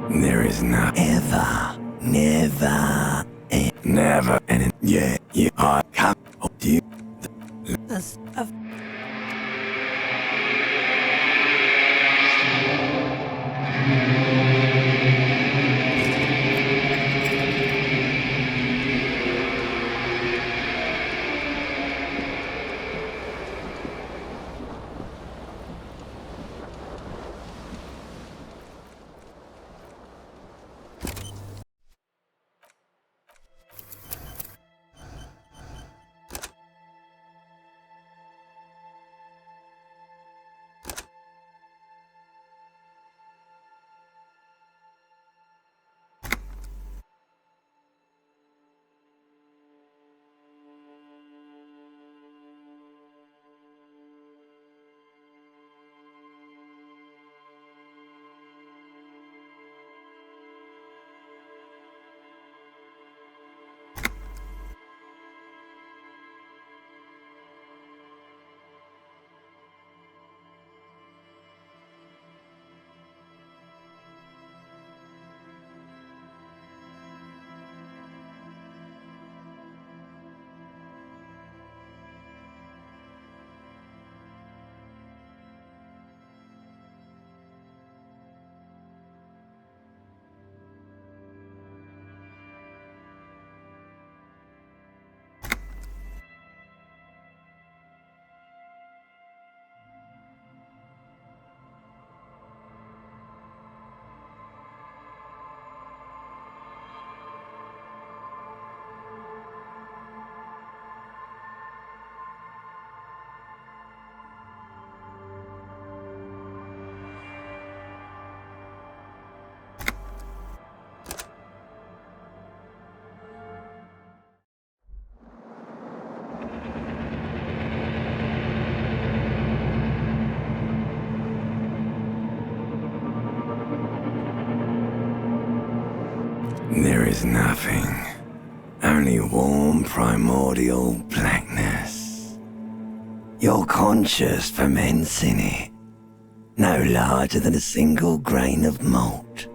There is no ever, never, never, and yeah, I come to you. This of there is nothing, only warm primordial blackness. You're conscious ferments in it, no larger than a single grain of malt.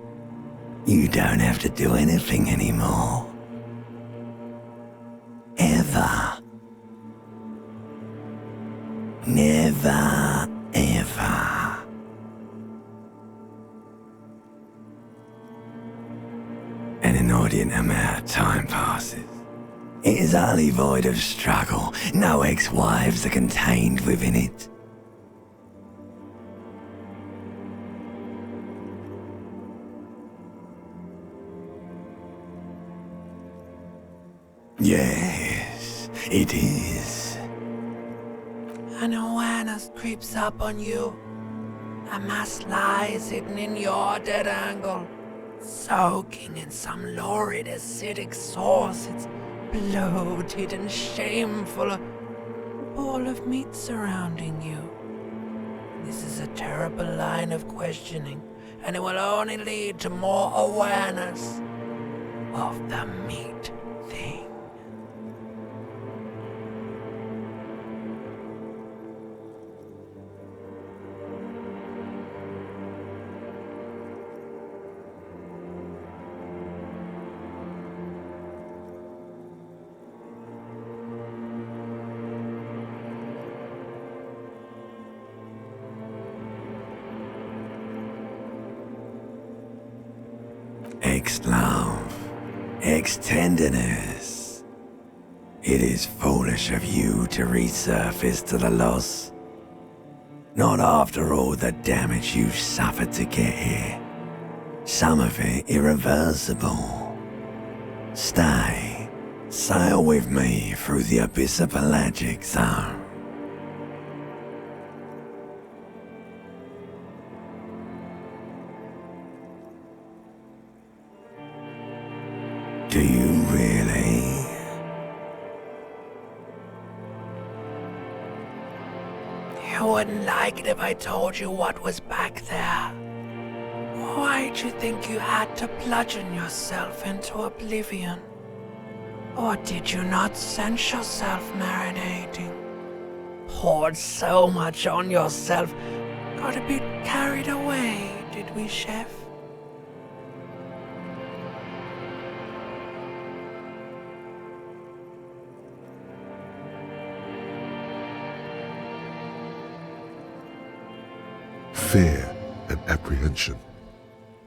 You don't have to do anything anymore. Ever. Never, ever. An inordinate amount of time passes. It is utterly void of struggle. No ex-wives are contained within it. Yes, it is. An awareness creeps up on you. A mass lies hidden in your dead angle, soaking in some lurid acidic sauce. It's bloated and shameful, a ball of meat surrounding you. This is a terrible line of questioning, and it will only lead to more awareness. 'Of the meat thing. ex-love, ex-tenderness. It is foolish of you to resurface to the loss. Not after all the damage you've suffered to get here. Some of it irreversible. Stay. Sail with me through the abyss of pelagic zone. Do you really? You wouldn't like it if I told you what was back there. Why'd you think you had to bludgeon yourself into oblivion? Or did you not sense yourself marinating? Poured so much on yourself, got a bit carried away, did we, Chef? Fear and apprehension.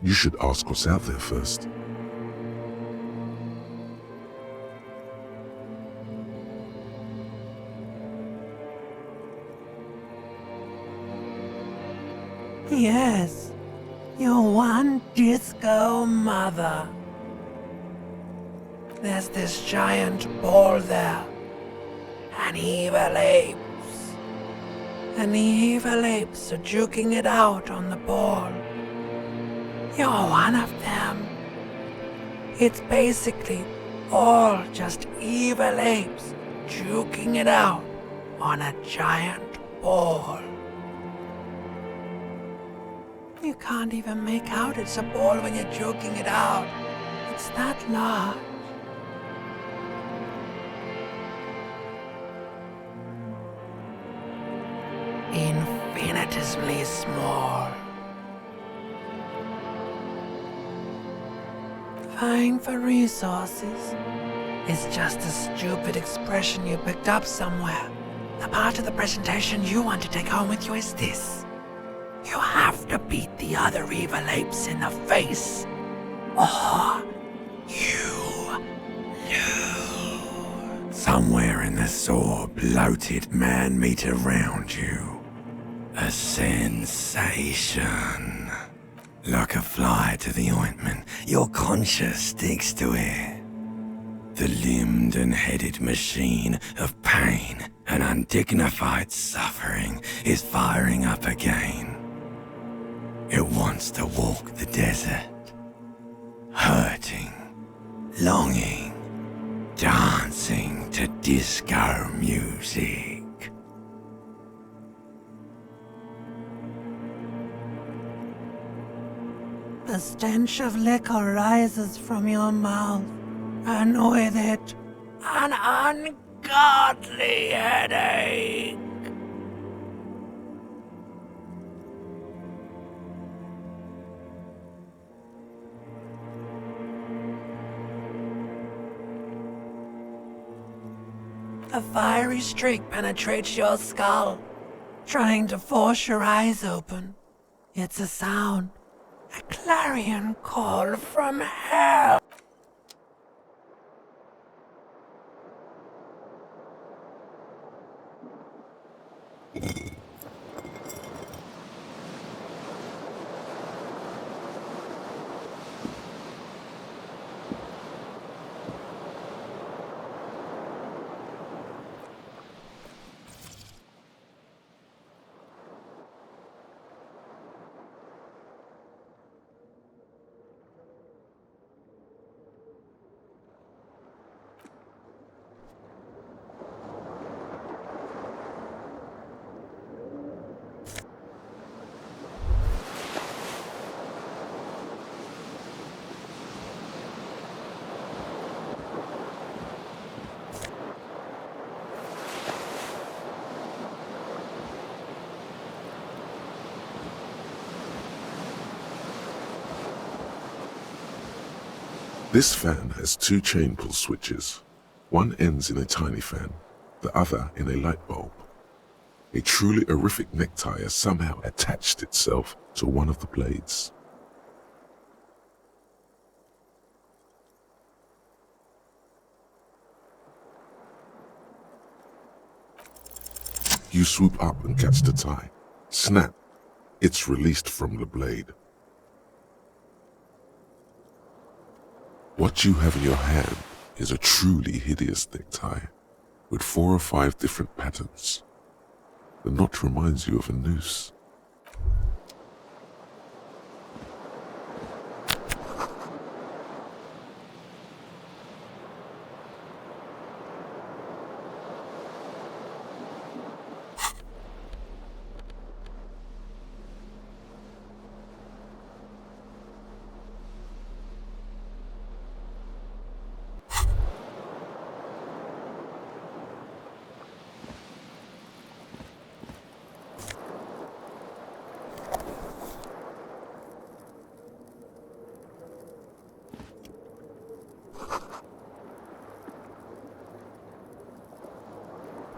You should ask what's out there first. Yes, your one disco mother. There's this giant ball there. An evil apes. And the evil apes are juking it out on the ball. You're one of them. It's basically all just evil apes juking it out on a giant ball. You can't even make out it's a ball when you're joking it out. It's that large. Infinitesimally small. Vying for resources is just a stupid expression you picked up somewhere. The part of the presentation you want to take home with you is this. You have to beat the other evil apes in the face, or you lose. Somewhere in the sore, bloated man-meat around you. A sensation. Like a fly to the ointment, your conscience sticks to it. The limbed and headed machine of pain and undignified suffering is firing up again. It wants to walk the desert, hurting, longing, dancing to disco music. The stench of liquor rises from your mouth, and with it, an ungodly headache. A fiery streak penetrates your skull, trying to force your eyes open. It's a sound, a clarion call from hell. This fan has two chain pull switches. One ends in a tiny fan, the other in a light bulb. A truly horrific necktie has somehow attached itself to one of the blades. You swoop up and catch the tie. Snap! It's released from the blade. What you have in your hand is a truly hideous necktie with 4 or 5 different patterns. The knot reminds you of a noose.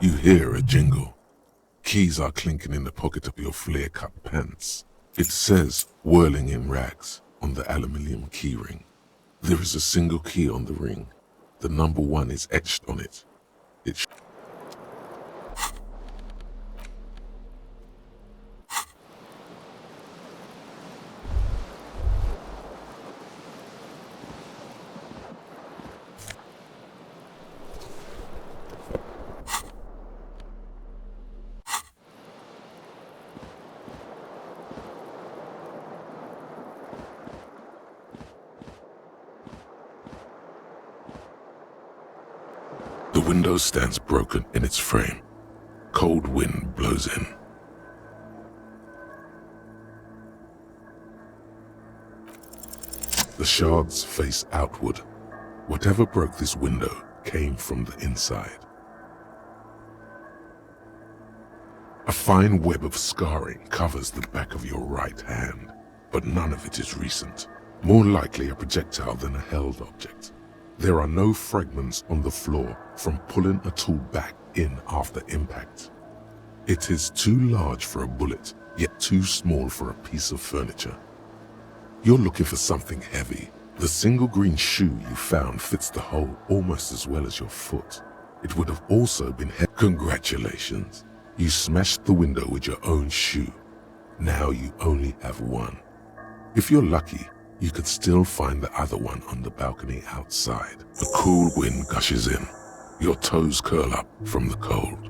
You hear a jingle. Keys are clinking in the pocket of your flare-cut pants. It says, whirling in rags, on the aluminium keyring. There is a single key on the ring. The number 1 is etched on it. The window stands broken in its frame. Cold wind blows in. The shards face outward. Whatever broke this window came from the inside. A fine web of scarring covers the back of your right hand, but none of it is recent. More likely a projectile than a held object. There are no fragments on the floor from pulling a tool back in after impact. It is too large for a bullet, yet too small for a piece of furniture. You're looking for something heavy. The single green shoe you found fits the hole almost as well as your foot. It would have also been heavy. Congratulations. You smashed the window with your own shoe. Now you only have one. If you're lucky, you could still find the other one on the balcony outside. A cool wind gushes in. Your toes curl up from the cold.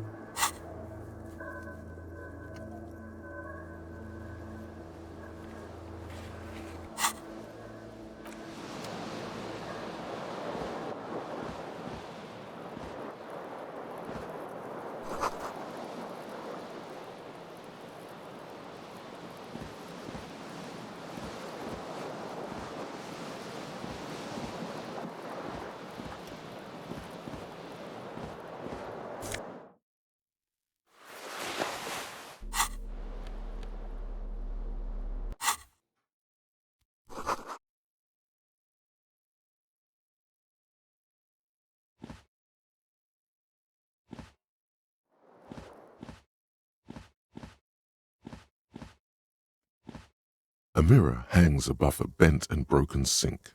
A mirror hangs above a bent and broken sink.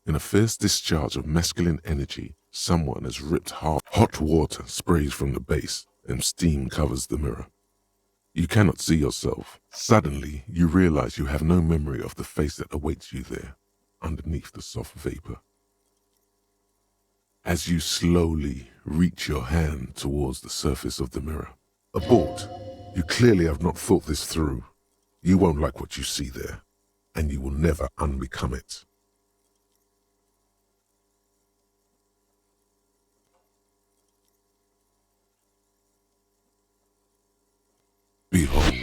In a fierce discharge of masculine energy, someone has ripped half. Hot water sprays from the base and steam covers the mirror. You cannot see yourself. Suddenly, you realize you have no memory of the face that awaits you there, underneath the soft vapor. As you slowly reach your hand towards the surface of the mirror. Abort. You clearly have not thought this through. You won't like what you see there, and you will never unbecome it. Behold.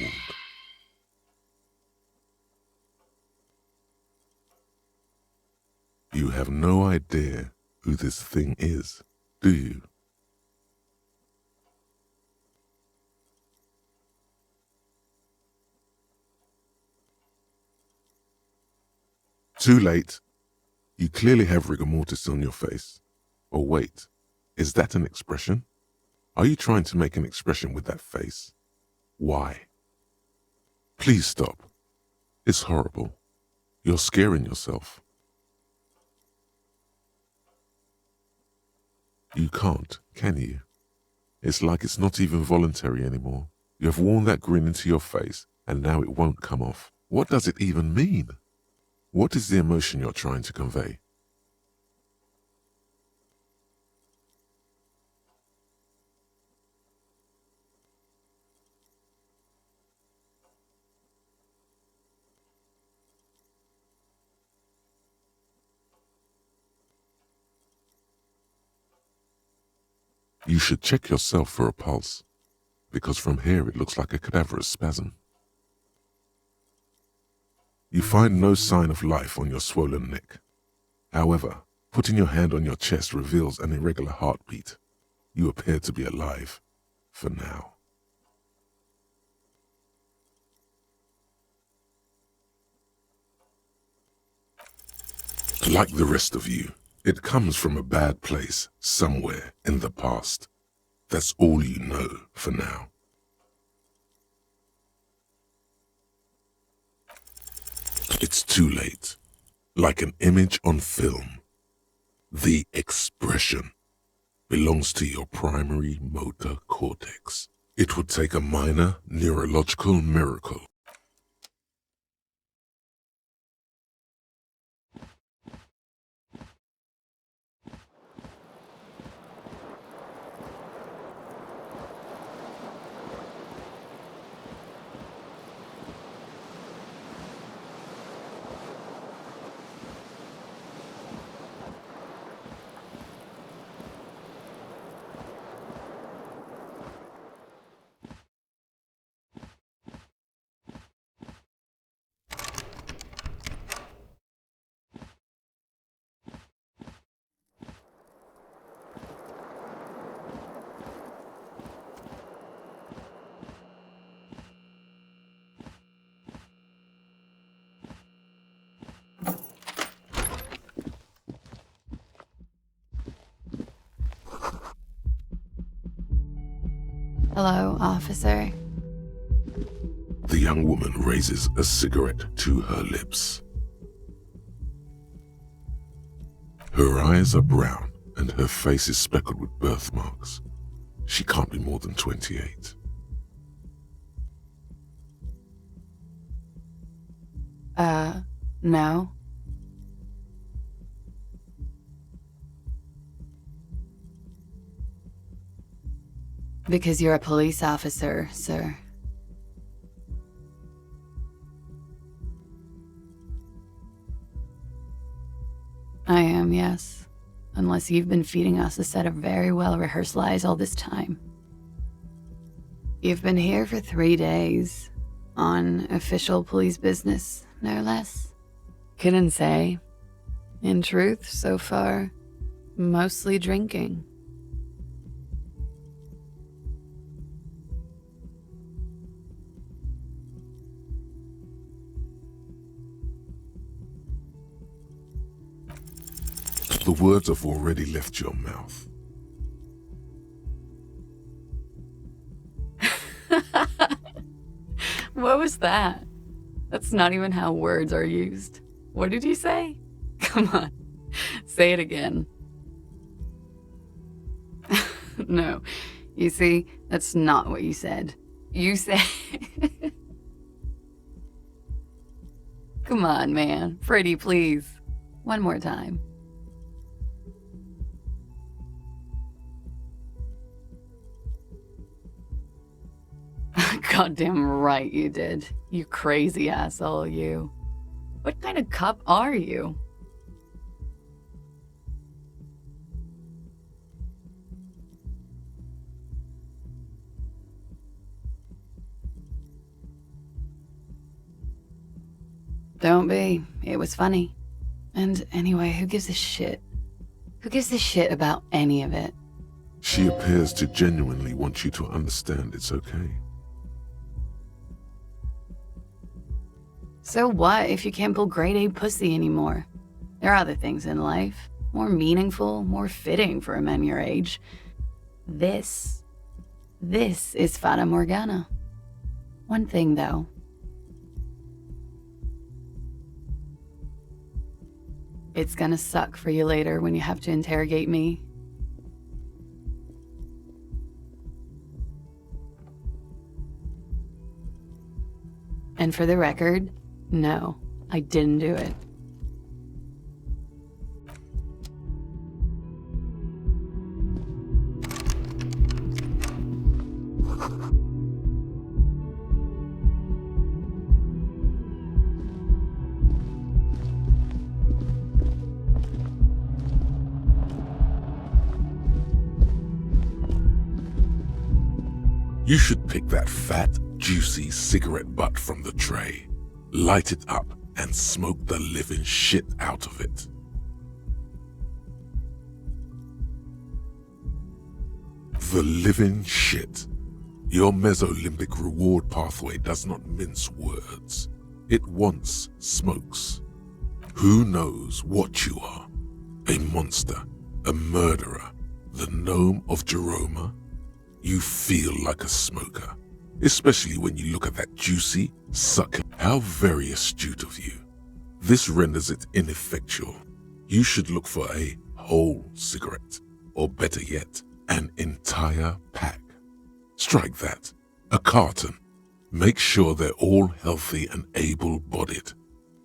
You have no idea who this thing is, do you? Too late. You clearly have rigor mortis on your face. Or wait, is that an expression? Are you trying to make an expression with that face? Why? Please stop. It's horrible. You're scaring yourself. You can't, can you? It's like it's not even voluntary anymore. You have worn that grin into your face, and now it won't come off. What does it even mean? What is the emotion you're trying to convey? You should check yourself for a pulse, because from here it looks like a cadaverous spasm. You find no sign of life on your swollen neck. However, putting your hand on your chest reveals an irregular heartbeat. You appear to be alive, for now. Like the rest of you, it comes from a bad place somewhere in the past. That's all you know for now. It's too late. Like an image on film, the expression belongs to your primary motor cortex. It would take a minor neurological miracle. Hello, officer. The young woman raises a cigarette to her lips. Her eyes are brown and her face is speckled with birthmarks. She can't be more than 28. No. Because you're a police officer, sir. I am, yes. Unless you've been feeding us a set of very well-rehearsed lies all this time. You've been here for 3 days. On official police business, no less. Couldn't say. In truth, so far, mostly drinking. The words have already left your mouth. What was that? That's not even how words are used. What did you say? Come on, say it again. No, you see, that's not what you said. You said... Come on, man. Pretty, please. One more time. Goddamn right you did. You crazy asshole, you. What kind of cop are you? Don't be. It was funny. And anyway, who gives a shit? Who gives a shit about any of it? She appears to genuinely want you to understand it's okay. So what if you can't pull grade A pussy anymore? There are other things in life, more meaningful, more fitting for a man your age. This is Fata Morgana. One thing though. It's gonna suck for you later when you have to interrogate me. And for the record, no, I didn't do it. You should pick that fat, juicy cigarette butt from the tray, light it up, and smoke the living shit out of it. The living shit. Your mesolimbic reward pathway does not mince words. It wants smokes. Who knows what you are? A monster, a murderer, the gnome of Jeroma? You feel like a smoker, especially when you look at that juicy, succulent. How very astute of you. This renders it ineffectual. You should look for a whole cigarette, or better yet, an entire pack. Strike that, a carton. Make sure they're all healthy and able-bodied,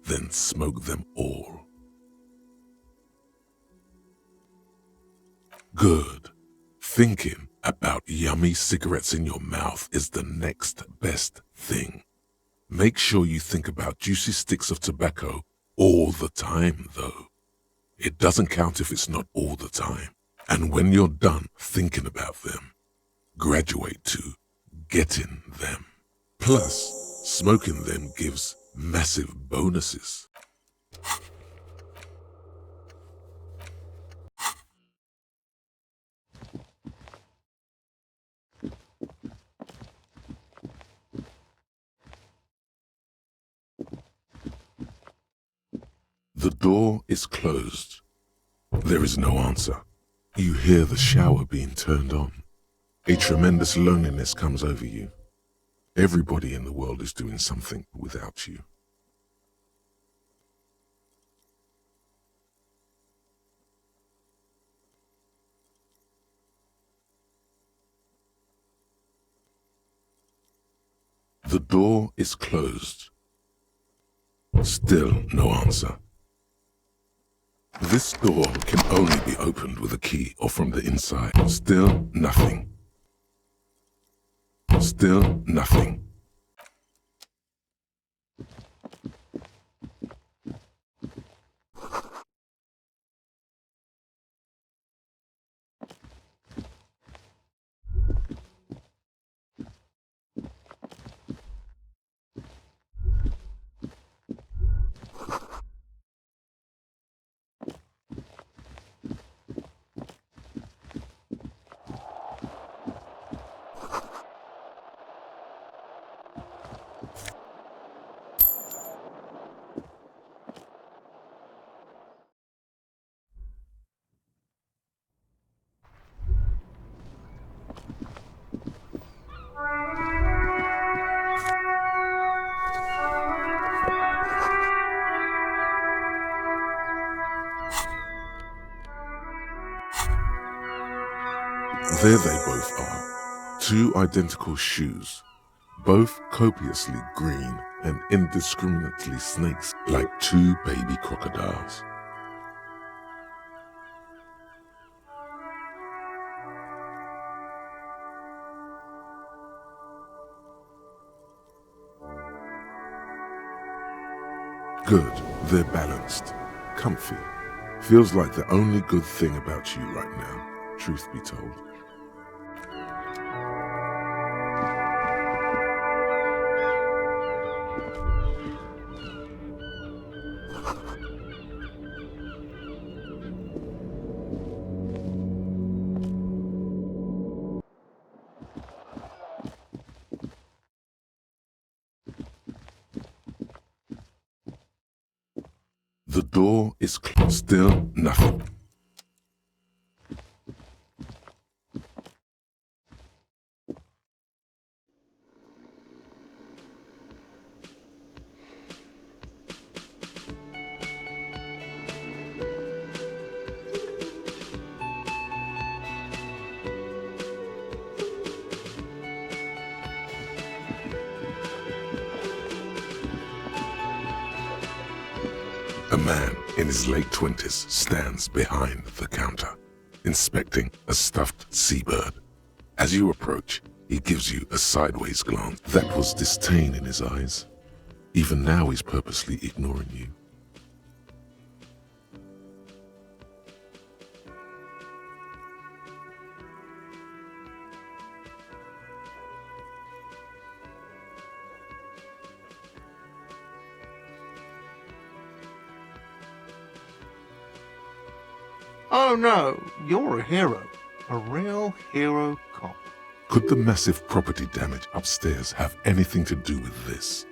then smoke them all. Good. Thinking about yummy cigarettes in your mouth is the next best thing. Make sure you think about juicy sticks of tobacco all the time, though. It doesn't count if it's not all the time. And when you're done thinking about them, graduate to getting them. Plus, smoking them gives massive bonuses. The door is closed. There is no answer. You hear the shower being turned on. A tremendous loneliness comes over you. Everybody in the world is doing something without you. The door is closed. Still no answer. This door can only be opened with a key or from the inside. Still nothing. Still nothing. There they both are, two identical shoes, both copiously green and indiscriminately snakes like two baby crocodiles. Good, they're balanced, comfy. Feels like the only good thing about you right now, truth be told. The door is closed. Still nothing. man in his late 20s stands behind the counter, inspecting a stuffed seabird. As you approach, he gives you a sideways glance that was disdain in his eyes. Even now he's purposely ignoring you. Oh no, you're a hero. A real hero cop. Could the massive property damage upstairs have anything to do with this?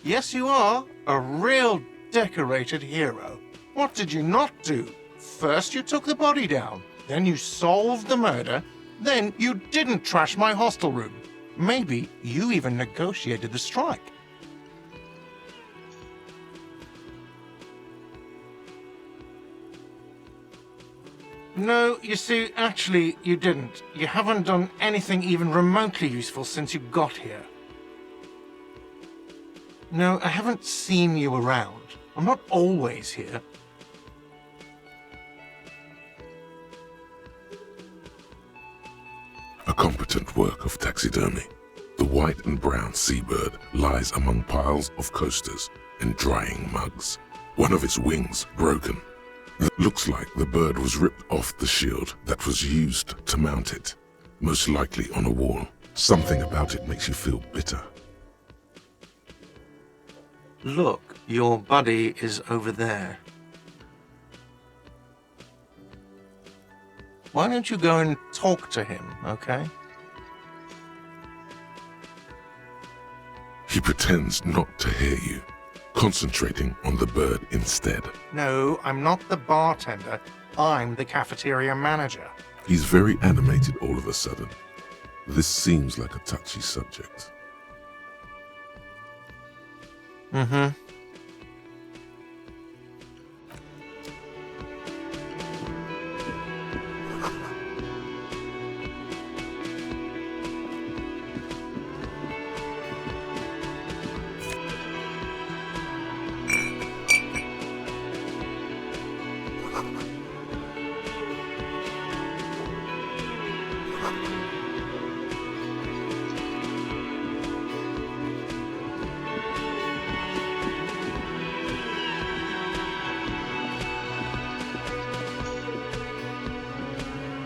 Yes, you are. A real decorated hero. What did you not do? First you took the body down, then you solved the murder, then you didn't trash my hostel room. Maybe you even negotiated the strike. No, you see, actually, you didn't. You haven't done anything even remotely useful since you got here. No, I haven't seen you around. I'm not always here. A competent work of taxidermy. The white and brown seabird lies among piles of coasters and drying mugs. One of its wings broken. It looks like the bird was ripped off the shield that was used to mount it, most likely on a wall. Something about it makes you feel bitter. Look, your buddy is over there. Why don't you go and talk to him, okay? He pretends not to hear you, concentrating on the bird instead. No, I'm not the bartender. I'm the cafeteria manager. He's very animated all of a sudden. This seems like a touchy subject. Mm-hmm.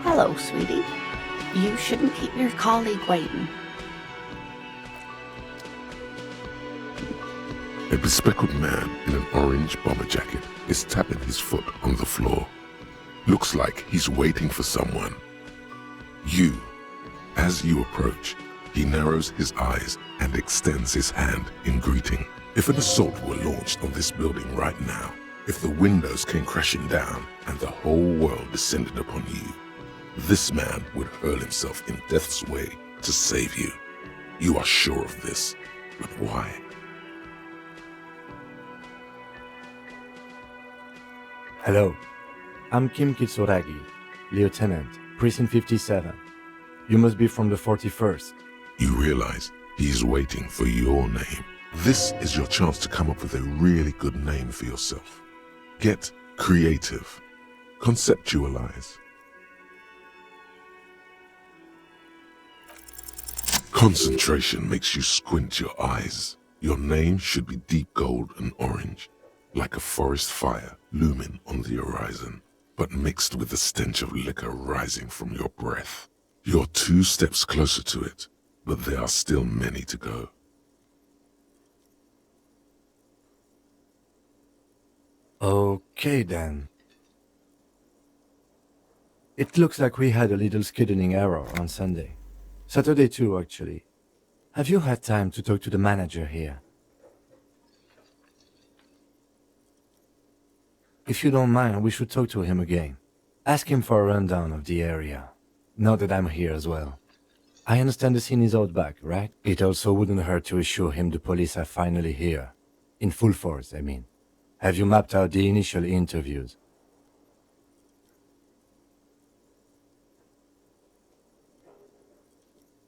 Hello, sweetie. You shouldn't keep your colleague waiting. A bespectacled man in an orange bomber jacket is tapping his foot on the floor. Looks like he's waiting for someone. You. As you approach, he narrows his eyes and extends his hand in greeting. If an assault were launched on this building right now, if the windows came crashing down and the whole world descended upon you, this man would hurl himself in death's way to save you. You are sure of this, but why? Hello, I'm Kim Kitsuragi, Lieutenant, Precinct 57. You must be from the 41st. You realize he is waiting for your name. This is your chance to come up with a really good name for yourself. Get creative. Conceptualize. Concentration makes you squint your eyes. Your name should be deep gold and orange, like a forest fire looming on the horizon, but mixed with the stench of liquor rising from your breath. You're 2 steps closer to it, but there are still many to go. Okay then. It looks like we had a little scheduling error on Sunday. Saturday too, actually. Have you had time to talk to the manager here? If you don't mind, we should talk to him again. Ask him for a rundown of the area. Now that I'm here as well. I understand the scene is out back, right? It also wouldn't hurt to assure him the police are finally here. In full force, I mean. Have you mapped out the initial interviews?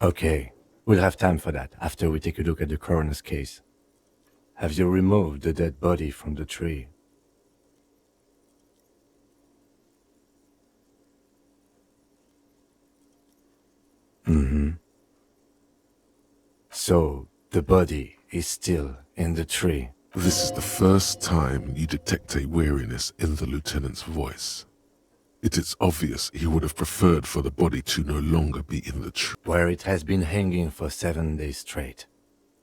Okay. We'll have time for that after we take a look at the coroner's case. Have you removed the dead body from the tree? So, the body is still in the tree. This is the first time you detect a weariness in the lieutenant's voice. It is obvious he would have preferred for the body to no longer be in the tree. Where it has been hanging for 7 days straight.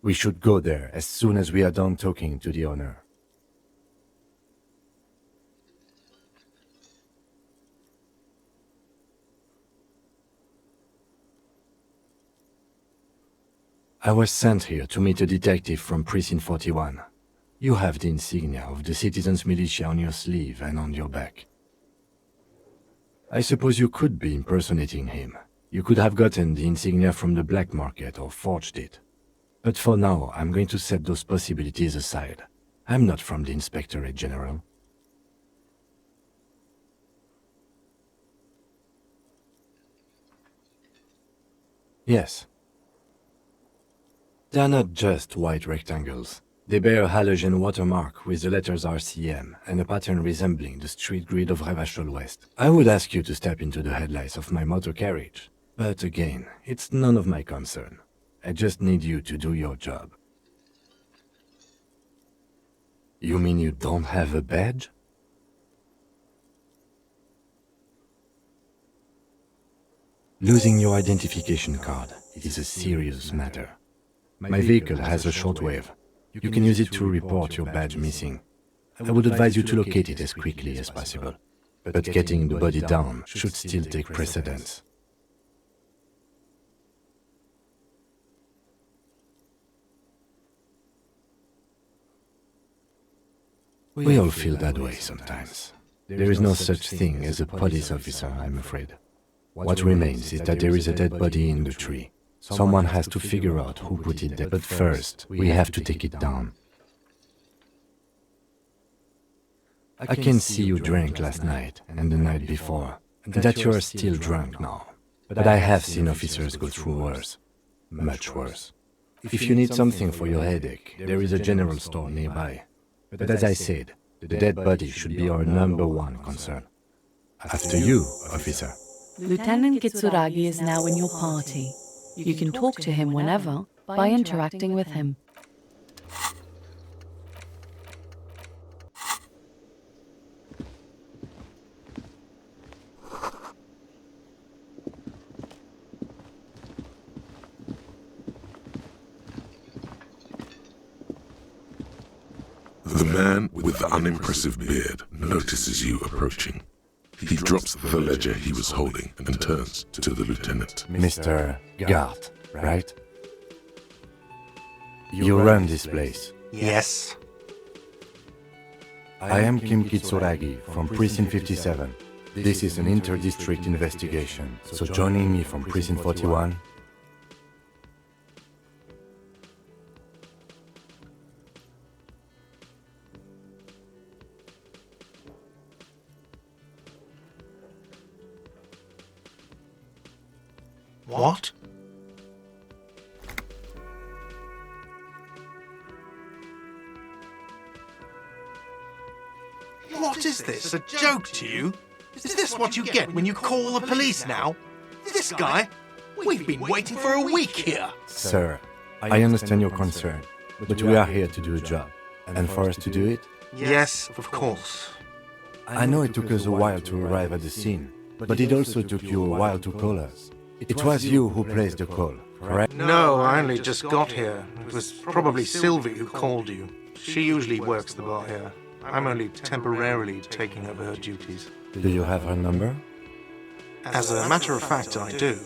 We should go there as soon as we are done talking to the owner. I was sent here to meet a detective from Precinct 41. You have the insignia of the Citizens Militia on your sleeve and on your back. I suppose you could be impersonating him. You could have gotten the insignia from the black market or forged it. But for now, I'm going to set those possibilities aside. I'm not from the Inspectorate General. Yes. They are not just white rectangles. They bear a halogen watermark with the letters RCM and a pattern resembling the street grid of Revachol West. I would ask you to step into the headlights of my motor carriage, but again, it's none of my concern. I just need you to do your job. You mean you don't have a badge? Losing your identification card is a serious matter. My vehicle has a shortwave. You can use it to report your badge missing. I would advise you to locate it as quickly as possible. But getting the body down should still take precedence. We all feel that way sometimes. There is no such thing as a police officer, I'm afraid. What remains is that there is a dead body in the tree. Someone has to figure out who put it there, but first, we have to take it down. I can see you drank last night and the night before, and that you are still drunk now. But I have seen officers go through worse. Much worse. If you need something for your headache, there is a general store nearby. But as I said, the dead body should be our #1 concern. After you, officer. Lieutenant Kitsuragi is now in your party. You can talk to him whenever by interacting with him. The man with the unimpressive beard notices you approaching. He drops the ledger he was holding and turns to the lieutenant. Mr. Gart, right? You run this place. Yes. I am Kim Kitsuragi from Precinct 57. This is an inter-district investigation, so joining me from Precinct 41... What? What is this? A joke to you? Is this what you get when you call the police now? This guy? We've been waiting for a week here. Sir, I understand your concern, but we are here to do a job. And for us to do it, Yes, of course. I know it took us a while to arrive at the scene, but it also took you a while to call us. It was you who placed the call, correct? No, I only just got here. It was probably Sylvie who called you. She usually works the bar here. I'm only temporarily taking over her duties. Do you have her number? As a matter of fact, I do.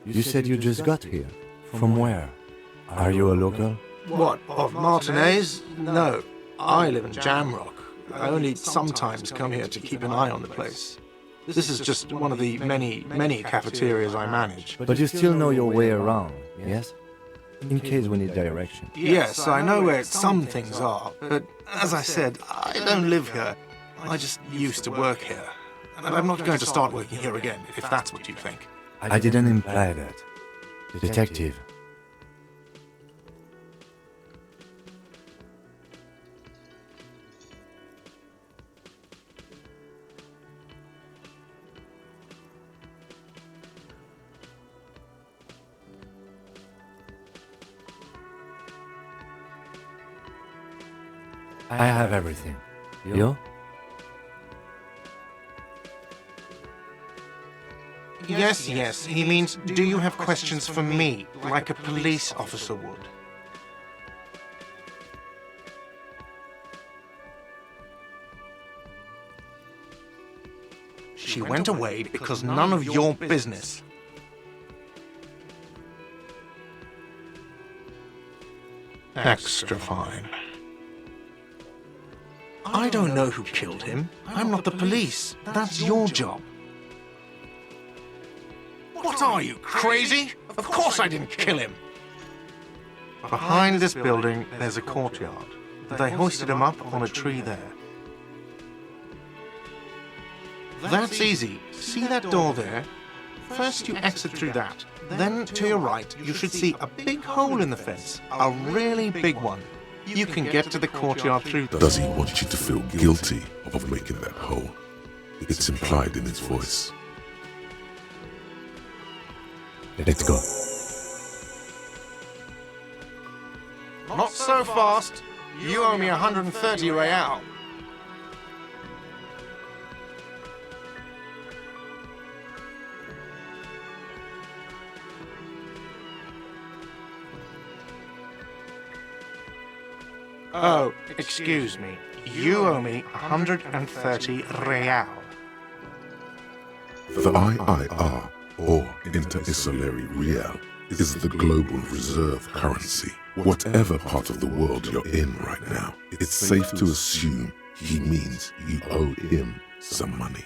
You said you just got here. From where? Are you a local? What, of Martinez? No, I live in Jamrock. I only sometimes come here to keep an eye on the place. This is just one of the many cafeterias I manage. But you still know your way around, yes? In case we need direction. Yes, I know where some things are, but as I said, I don't live here. I just used to work here. And I'm not going to start working here again, if that's what you think. I didn't imply that. Detective. I have everything. You? Yes. He means, do you have questions for me, like a police officer would? She went away because none of your business. Extra fine. I don't know who killed him. I'm not the police. That's your job. What are you, crazy? Of course I didn't kill him. Behind this building, there's a courtyard. They hoisted him up on a tree there. That's easy. See that door there? First you exit through that. Then, to your right, you should see a big hole in the fence. A really big one. You can get to the courtyard through... Does he want you to feel guilty of making that hole? It's implied in his voice. Let's go. Not so fast. You owe me 130 real. Oh, excuse me. You owe me 130 real. The IIR, or Inter-Isolary Real, is the global reserve currency. Whatever part of the world you're in right now, it's safe to assume he means you owe him some money.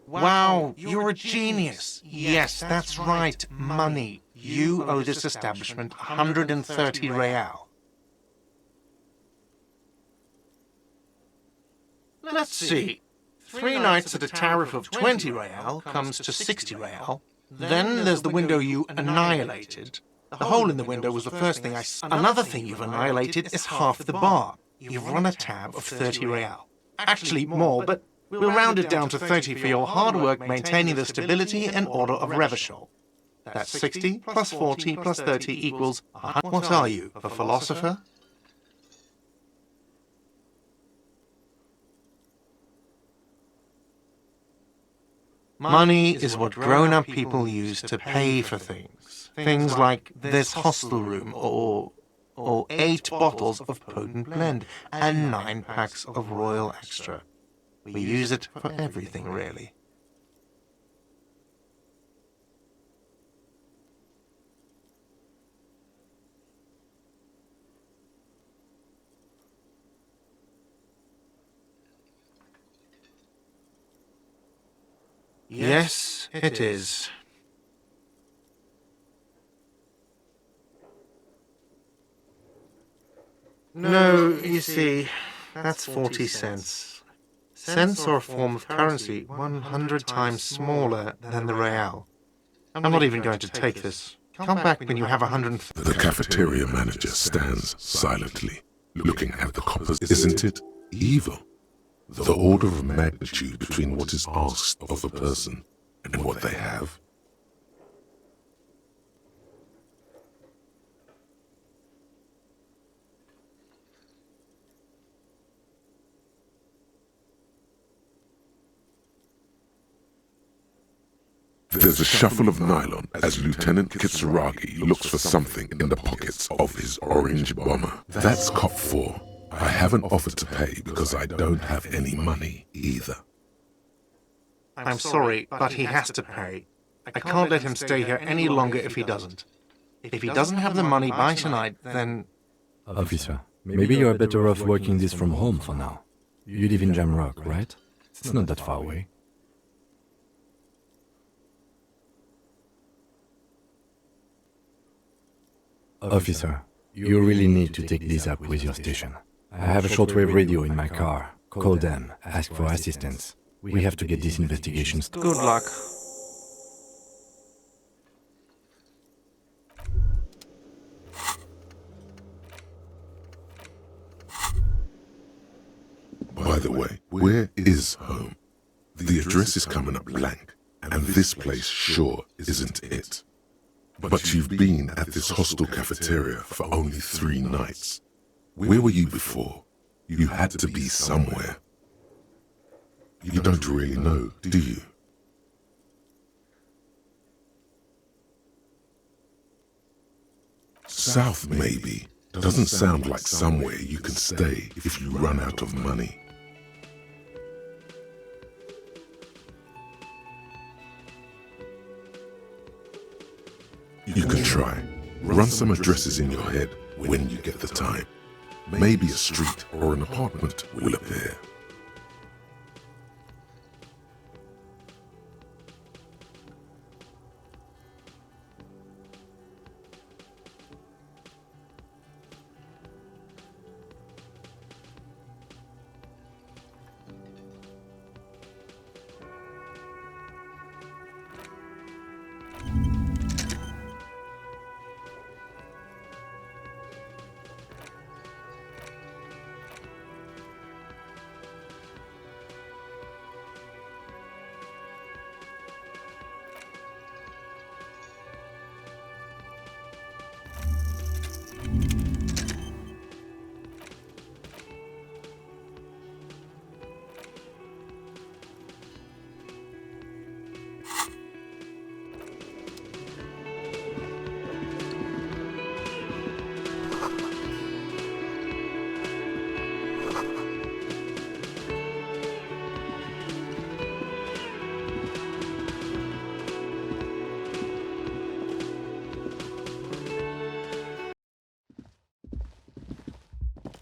Wow, you're a genius. Yes, that's right, money. You owe this establishment 130 real. Let's see. 3 nights at a tariff of 20 real comes to 60 real. Then there's the window you annihilated. The hole in the window was the first thing Another thing you've annihilated is half the bar. You've run a tab of 30 real. Actually, more, but we'll round it down to 30 for your hard work maintaining the stability and order of Revachol. That's 60 plus 40 plus 30 equals... What are you, a philosopher? Money is what grown-up people use to pay for things. Things like this hostel room, or 8 bottles of potent blend, and 9 packs of Royal Extra. We use it for everything, really. Yes, it is. No, you see, that's 40 cents. Cents are a form of currency 100 times smaller than the real. I'm not even going to take this. Come back when you have 130. The cafeteria manager stands silently, looking at the coppers. Isn't it evil? The order of magnitude between what is asked of a person in what they have. There's a shuffle of nylon as Lieutenant Kitsuragi looks for something in the pockets of his orange bomber. That's cop 4. I haven't offered to pay because I don't have any money either. I'm sorry, but he has to pay. I can't let him stay here any longer if he doesn't. If he doesn't have the money by tonight, then... Officer, maybe you're better off working this from home for now. You live in Jamrock, right? It's not that far away. Officer, you really need to take this up with your station. I have a shortwave radio in my car. Call them, ask for assistance. We have to get this investigation started. Good luck. By the way, where is home? The address is coming up blank, and this place sure isn't it. But you've been at this hostel cafeteria for only 3 nights. Where were you before? You had to be somewhere. You don't really know, do you? South, maybe, doesn't sound like somewhere you can stay if you run out of money. You can try. Run some addresses in your head when you get the time. Maybe a street or an apartment will appear.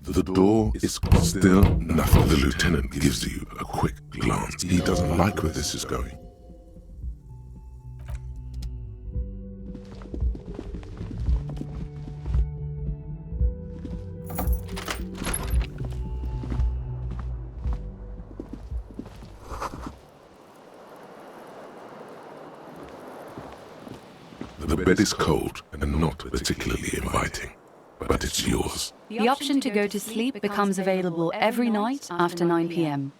The door is still nothing. The lieutenant gives you a quick glance. He doesn't like where this is going. The bed is cold and not particularly inviting, but it's yours. The option to go to sleep becomes available every night after 9 p.m.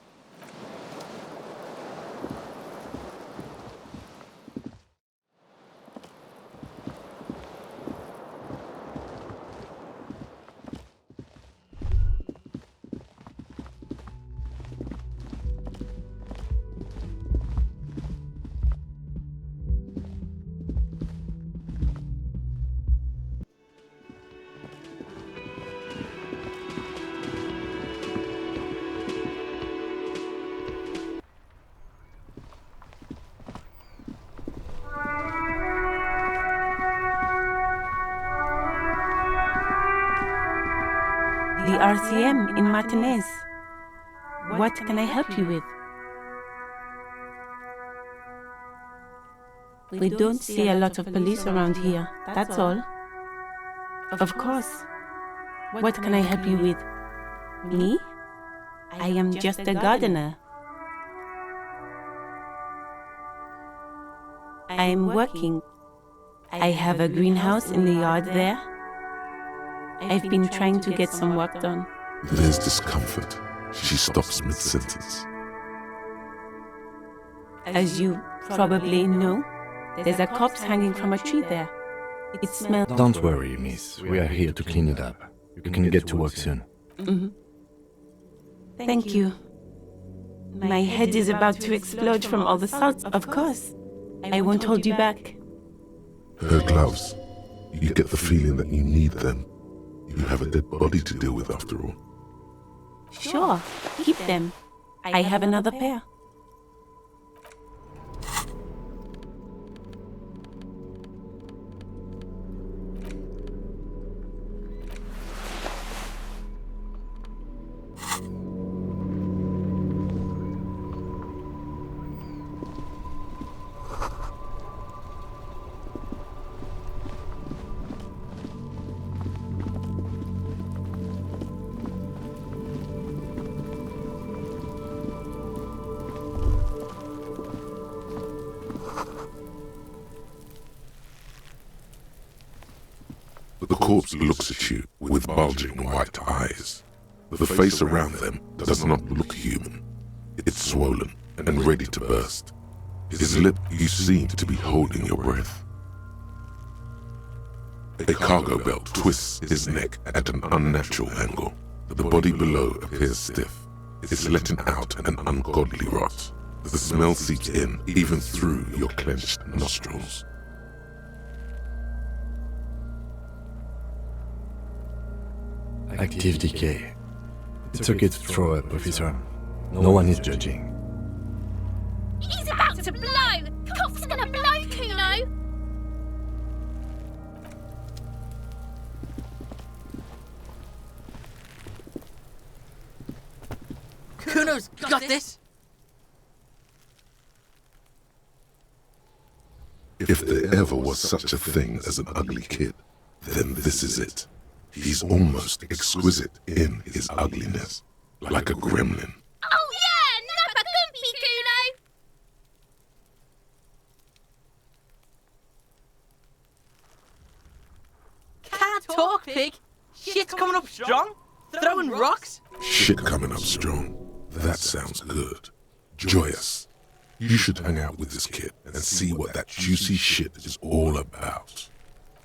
The RCM in Martinez. What can I help you with? We don't see a lot of police around here, that's all. Of course. What can I help you with? Me? I am just a gardener. I am working. I have a greenhouse in the yard there. I've been trying to get some work done. There's discomfort. She stops mid-sentence. As you probably know, there's a corpse hanging from a tree there. It smells... Don't worry, miss. We are here to clean it up. You can get to work soon. Thank you. My head is about to explode from all the salt, of course. I won't hold you back. Her gloves. You get the feeling that you need them. You have a dead body to deal with after all. Sure, keep them. I have another pair. The corpse looks at you with bulging white eyes. The face around them does not look human. It's swollen and ready to burst. His lip, you seem to be holding your breath. A cargo belt twists his neck at an unnatural angle. The body below appears stiff. It's letting out an ungodly rot. The smell seeps in even through your clenched nostrils. Active decay. It's okay to throw up, officer. No one is judging. He's about to blow! Cough's gonna blow, Kuno! Kuno's got this! If there ever was such a thing as an ugly kid, then this is it. He's almost exquisite in his ugliness, like a gremlin. Oh yeah! Nappa Gumpy, Kuno! Can't talk, pig! Shit's coming up strong! Throwing rocks! Shit coming up strong. That sounds good. Joyous. You should hang out with this kid and see what that juicy shit is all about.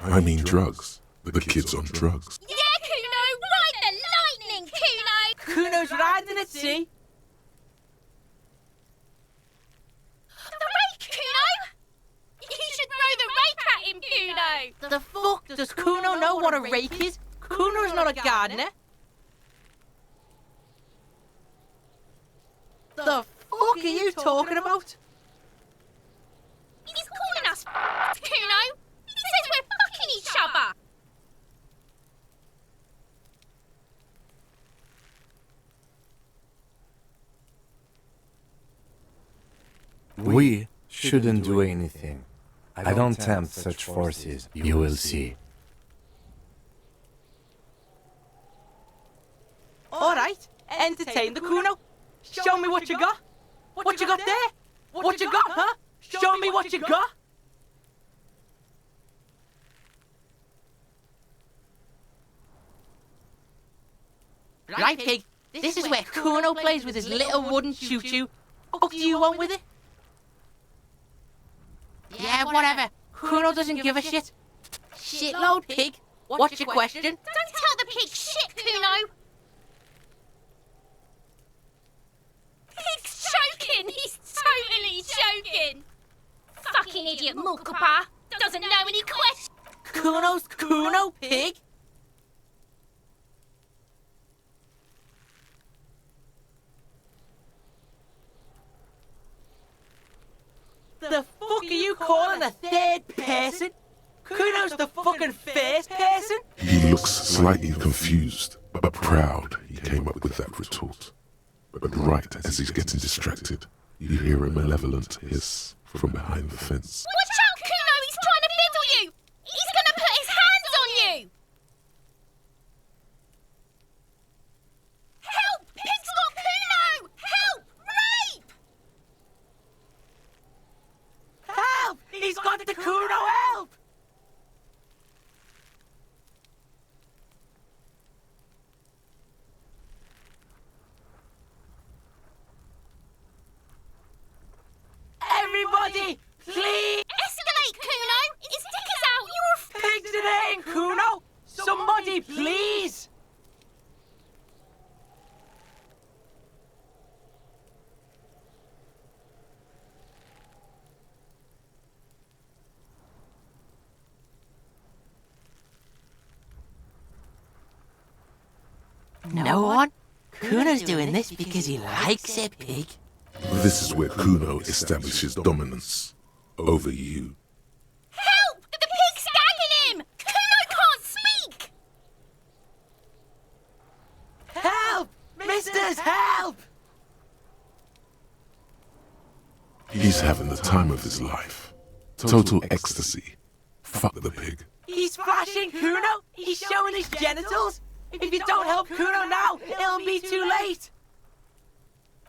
I mean drugs. The kid's on drugs. Yeah, Kuno! Ride the lightning, Kuno! Kuno's riding at sea! The rake, Kuno! You should throw the rake at him, Kuno! The fuck does Kuno know what a rake is? Kuno's not a gardener! The fuck are you talking about? He's calling us Kuno! He says we're fucking each other! We shouldn't do anything. I don't tempt such forces, you will see. Alright, entertain the Kuno. Show me what you got. What you got there? What you got, huh? Show me what you got. Right, pig. This is where Kuno plays with his little wooden choo-choo. What do you want with it? Yeah, whatever. Kuno doesn't give a shit. Shitload, pig. What's your question? Don't tell the pig shit, Kuno! Pig's choking! He's totally choking! Fucking idiot Mulkapa! Doesn't know any questions! Kuno's Kuno, pig. The fuck are you calling a third person? Kuno's the fucking first person? He looks slightly confused, but proud he came up with that retort. But right as he's getting distracted, you hear a malevolent hiss from behind the fence. Watch out, Kuno! He's trying to fiddle you! He's gonna put his hands on you! Help! Pig's got Kuno! Help! Rape! Help! He's got the Kuno, help! Kuno's doing this because he likes it, pig. This is where Kuno establishes dominance over you. Help! The pig's gagging him! Kuno can't speak! Help! Misters, help! He's having the time of his life. Total ecstasy. Fuck the pig. He's flashing Kuno! He's showing his genitals! If you don't help Kuno now, it'll be too late!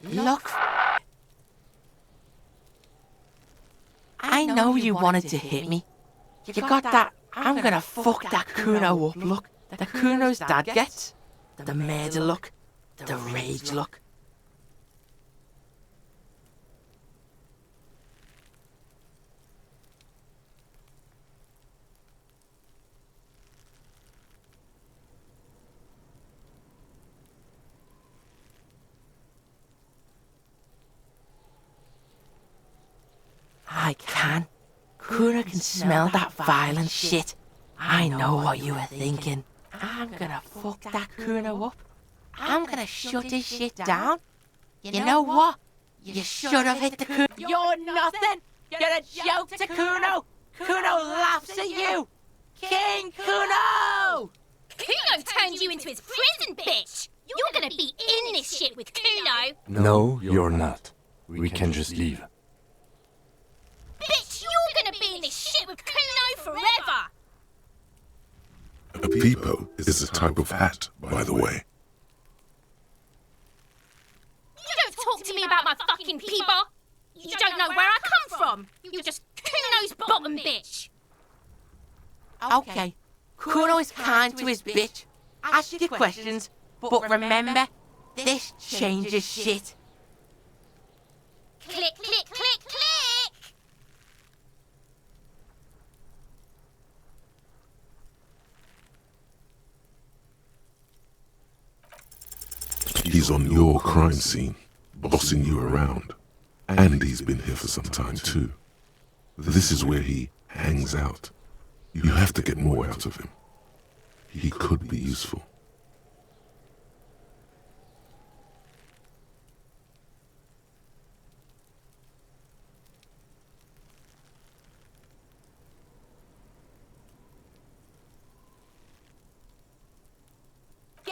Look. I know you wanted to hit me. You got that, I'm gonna fuck that Kuno up look that Kuno's dad gets. The murder look. The rage look. I can. Kuno can smell that violent shit. I know what you were thinking. I'm gonna fuck that Kuno up. I'm gonna shut his shit down. You know what? You should have hit the Kuno. You're nothing. You're a joke to Kuno. Kuno laughs at you. King Kuno! Kuno turned you into his prison, bitch! You're gonna be in this shit with Kuno! No, you're not. We can just leave. Bitch, you're gonna be in this shit with Kuno forever! A peepo is a type of hat, by the way. You don't talk to me about my fucking peeper! You don't know where I come from! You're just Kuno's bottom bitch! Okay, Kuno is kind to his bitch. Ask your questions, but remember, this changes shit. Click, click, click, click! He's on your crime scene, bossing you around. And he's been here for some time too. This is where he hangs out. You have to get more out of him. He could be useful.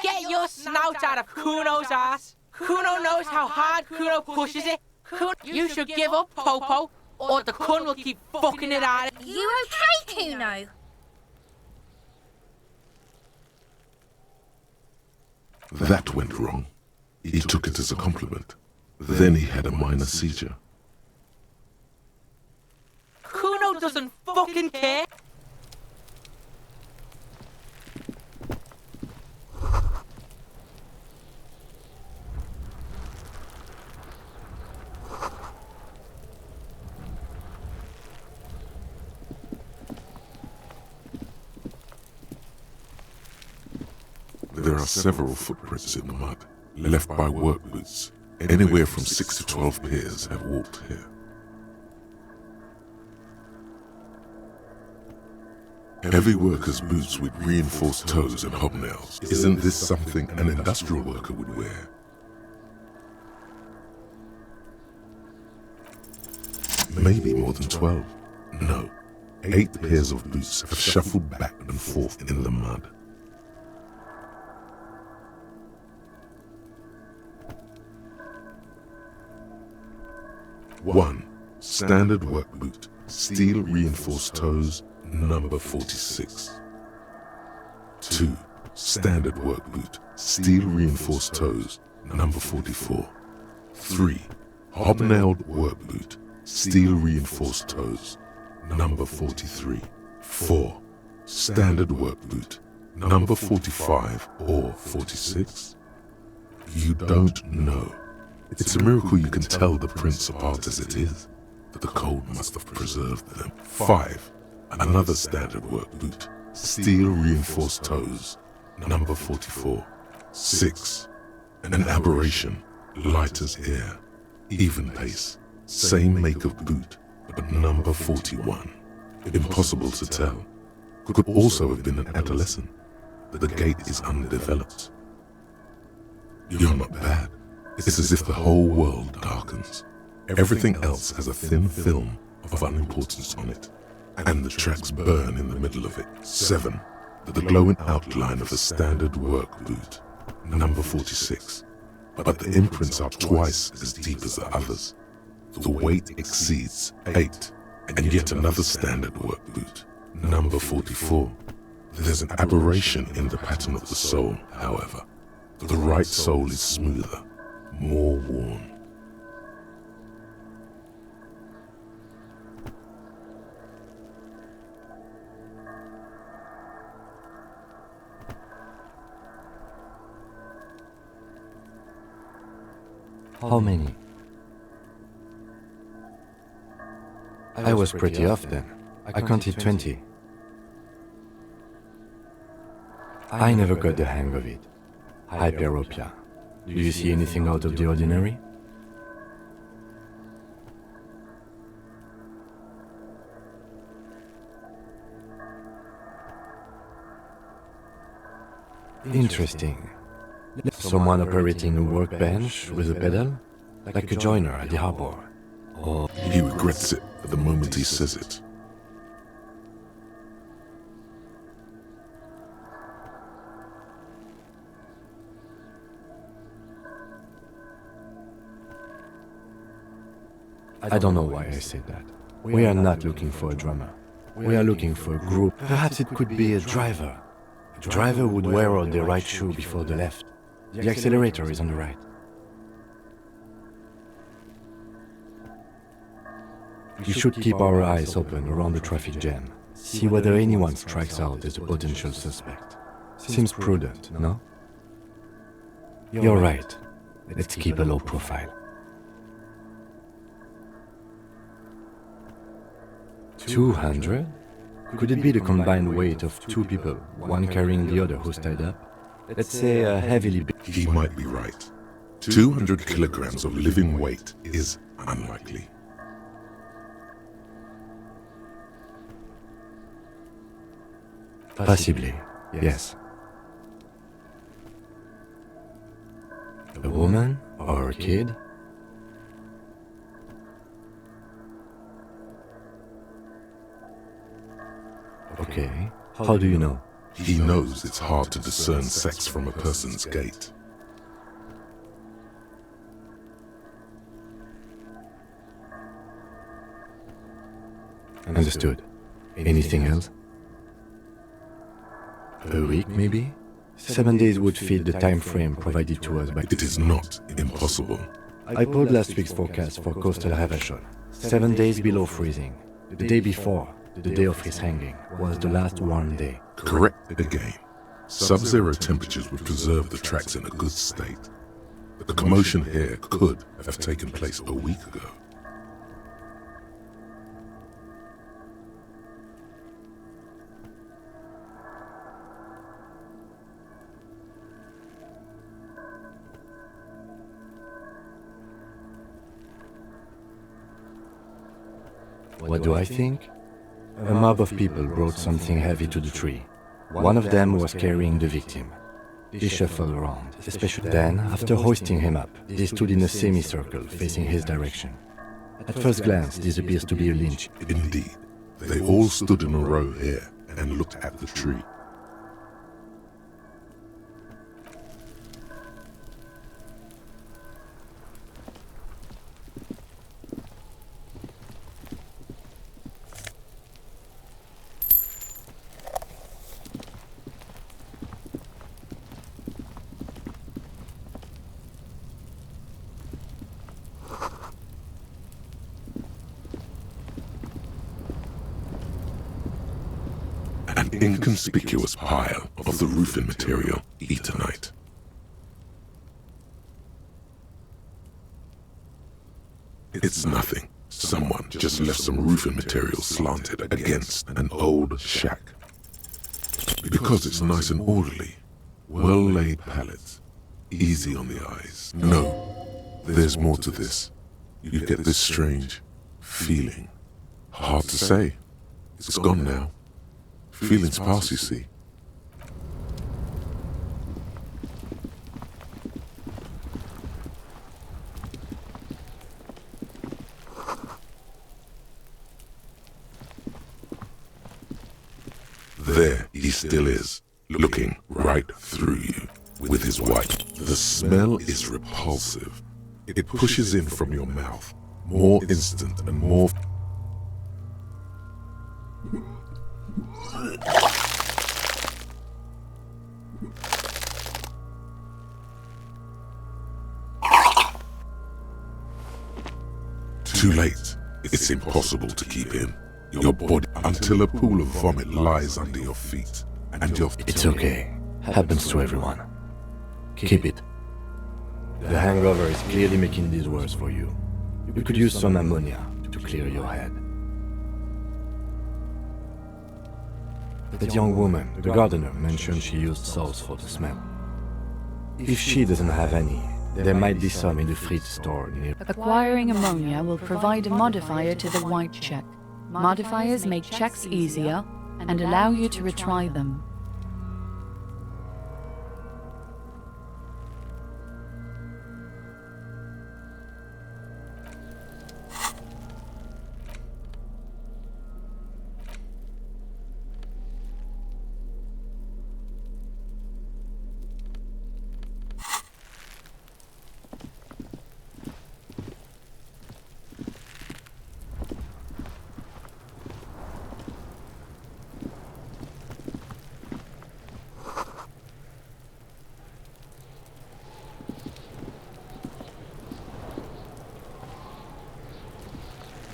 Get your snout out of Kuno's ass. Kuno knows how hard Kuno pushes it. You should give up, Popo, or the Kun will keep fucking it out. You okay, Kuno? That went wrong. He took it as a compliment. Then he had a minor seizure. Kuno doesn't fucking care. There are several footprints in the mud, left by work boots. Anywhere from 6 to 12 pairs have walked here. Heavy workers' boots with reinforced toes and hobnails. Isn't this something an industrial worker would wear? Maybe more than 12. No, 8 pairs of boots have shuffled back and forth in the mud. One, standard work boot, steel reinforced toes, number 46. 2, standard work boot, steel reinforced toes, number 44. 3, hobnailed work boot, steel reinforced toes, number 43. 4, standard work boot, number 45 or 46. You don't know. It's a miracle you can tell the prints apart as it is. The cold must have preserved them. 5, another standard work boot, steel reinforced toes, number 44. 6, an aberration, light as air, even pace, same make of boot, but number 41. Impossible to tell. Could also have been an adolescent. The gait is undeveloped. You're not bad. It's as if the whole world darkens. Everything else has a thin film of unimportance on it, and the tracks burn in the middle of it. 7. The glowing outline of a standard work boot, number 46. But the imprints are twice as deep as the others. The weight exceeds 8, and yet another standard work boot, number 44. There's an aberration in the pattern of the sole, however. The right sole is smoother, more worn. How many? I was pretty off then. I counted 20. I never got the hang of it. Hyperopia. Do you see anything out of the ordinary? Interesting. Someone operating a workbench with a pedal? Like a joiner at the harbor. Or he regrets it at the moment he says it. I don't know why I said that. We are not looking for a drummer. We are looking for a group. Perhaps it could be a driver. A driver would wear out the right shoe before the left. The accelerator is on the right. We should keep our eyes open around the traffic jam. See whether anyone strikes out as a potential suspect. Seems prudent, no? You're right. Let's keep a low profile. 200? Could it be the combined weight of 2 people, one carrying the other who's tied up? Let's say a heavily... He might be right. 200 kilograms of living weight is unlikely. Possibly, yes. A woman or a kid? Okay, how do you know? He knows it's hard to discern sex from a person's gait. Understood. Anything else? A week, maybe? 7 days would fit the time frame provided to us by... It is not impossible. I pulled last week's forecast for coastal Havashon. 7 days below freezing. The day before, the day of his hanging, was the last warm day. Correct again. Sub-zero temperatures would preserve the tracks in a good state. The commotion here could have taken place a week ago. What do I think? A mob of people brought something heavy to the tree. One of them was carrying the victim. They shuffled around, especially then, after hoisting him up, they stood in a semicircle facing his direction. At first glance, this appears to be a lynch. Indeed. They all stood in a row here and looked at the tree. An inconspicuous pile of the roofing material, eternite. It's nothing. Someone just left some roofing material slanted against an old shack. Because it's nice and orderly, well-laid pallets, easy on the eyes. No, there's more to this. You get this strange feeling. Hard to say. It's gone now. Feelings pass, you see. There he still is, looking right through you with his wife. The smell is repulsive. It pushes in from your mouth, more instant and more... Too late. It's impossible to keep in your body until a pool of vomit lies under your feet and your... It's okay. Happens to everyone. Keep it. The hangover is clearly making this worse for you. You could use some ammonia to clear your head. That young woman, the gardener, mentioned she used salts for the smell. If she doesn't have any, there might be some in the fridge store near. Acquiring ammonia will provide a modifier to the white check. Modifiers make checks easier and allow you to retry them.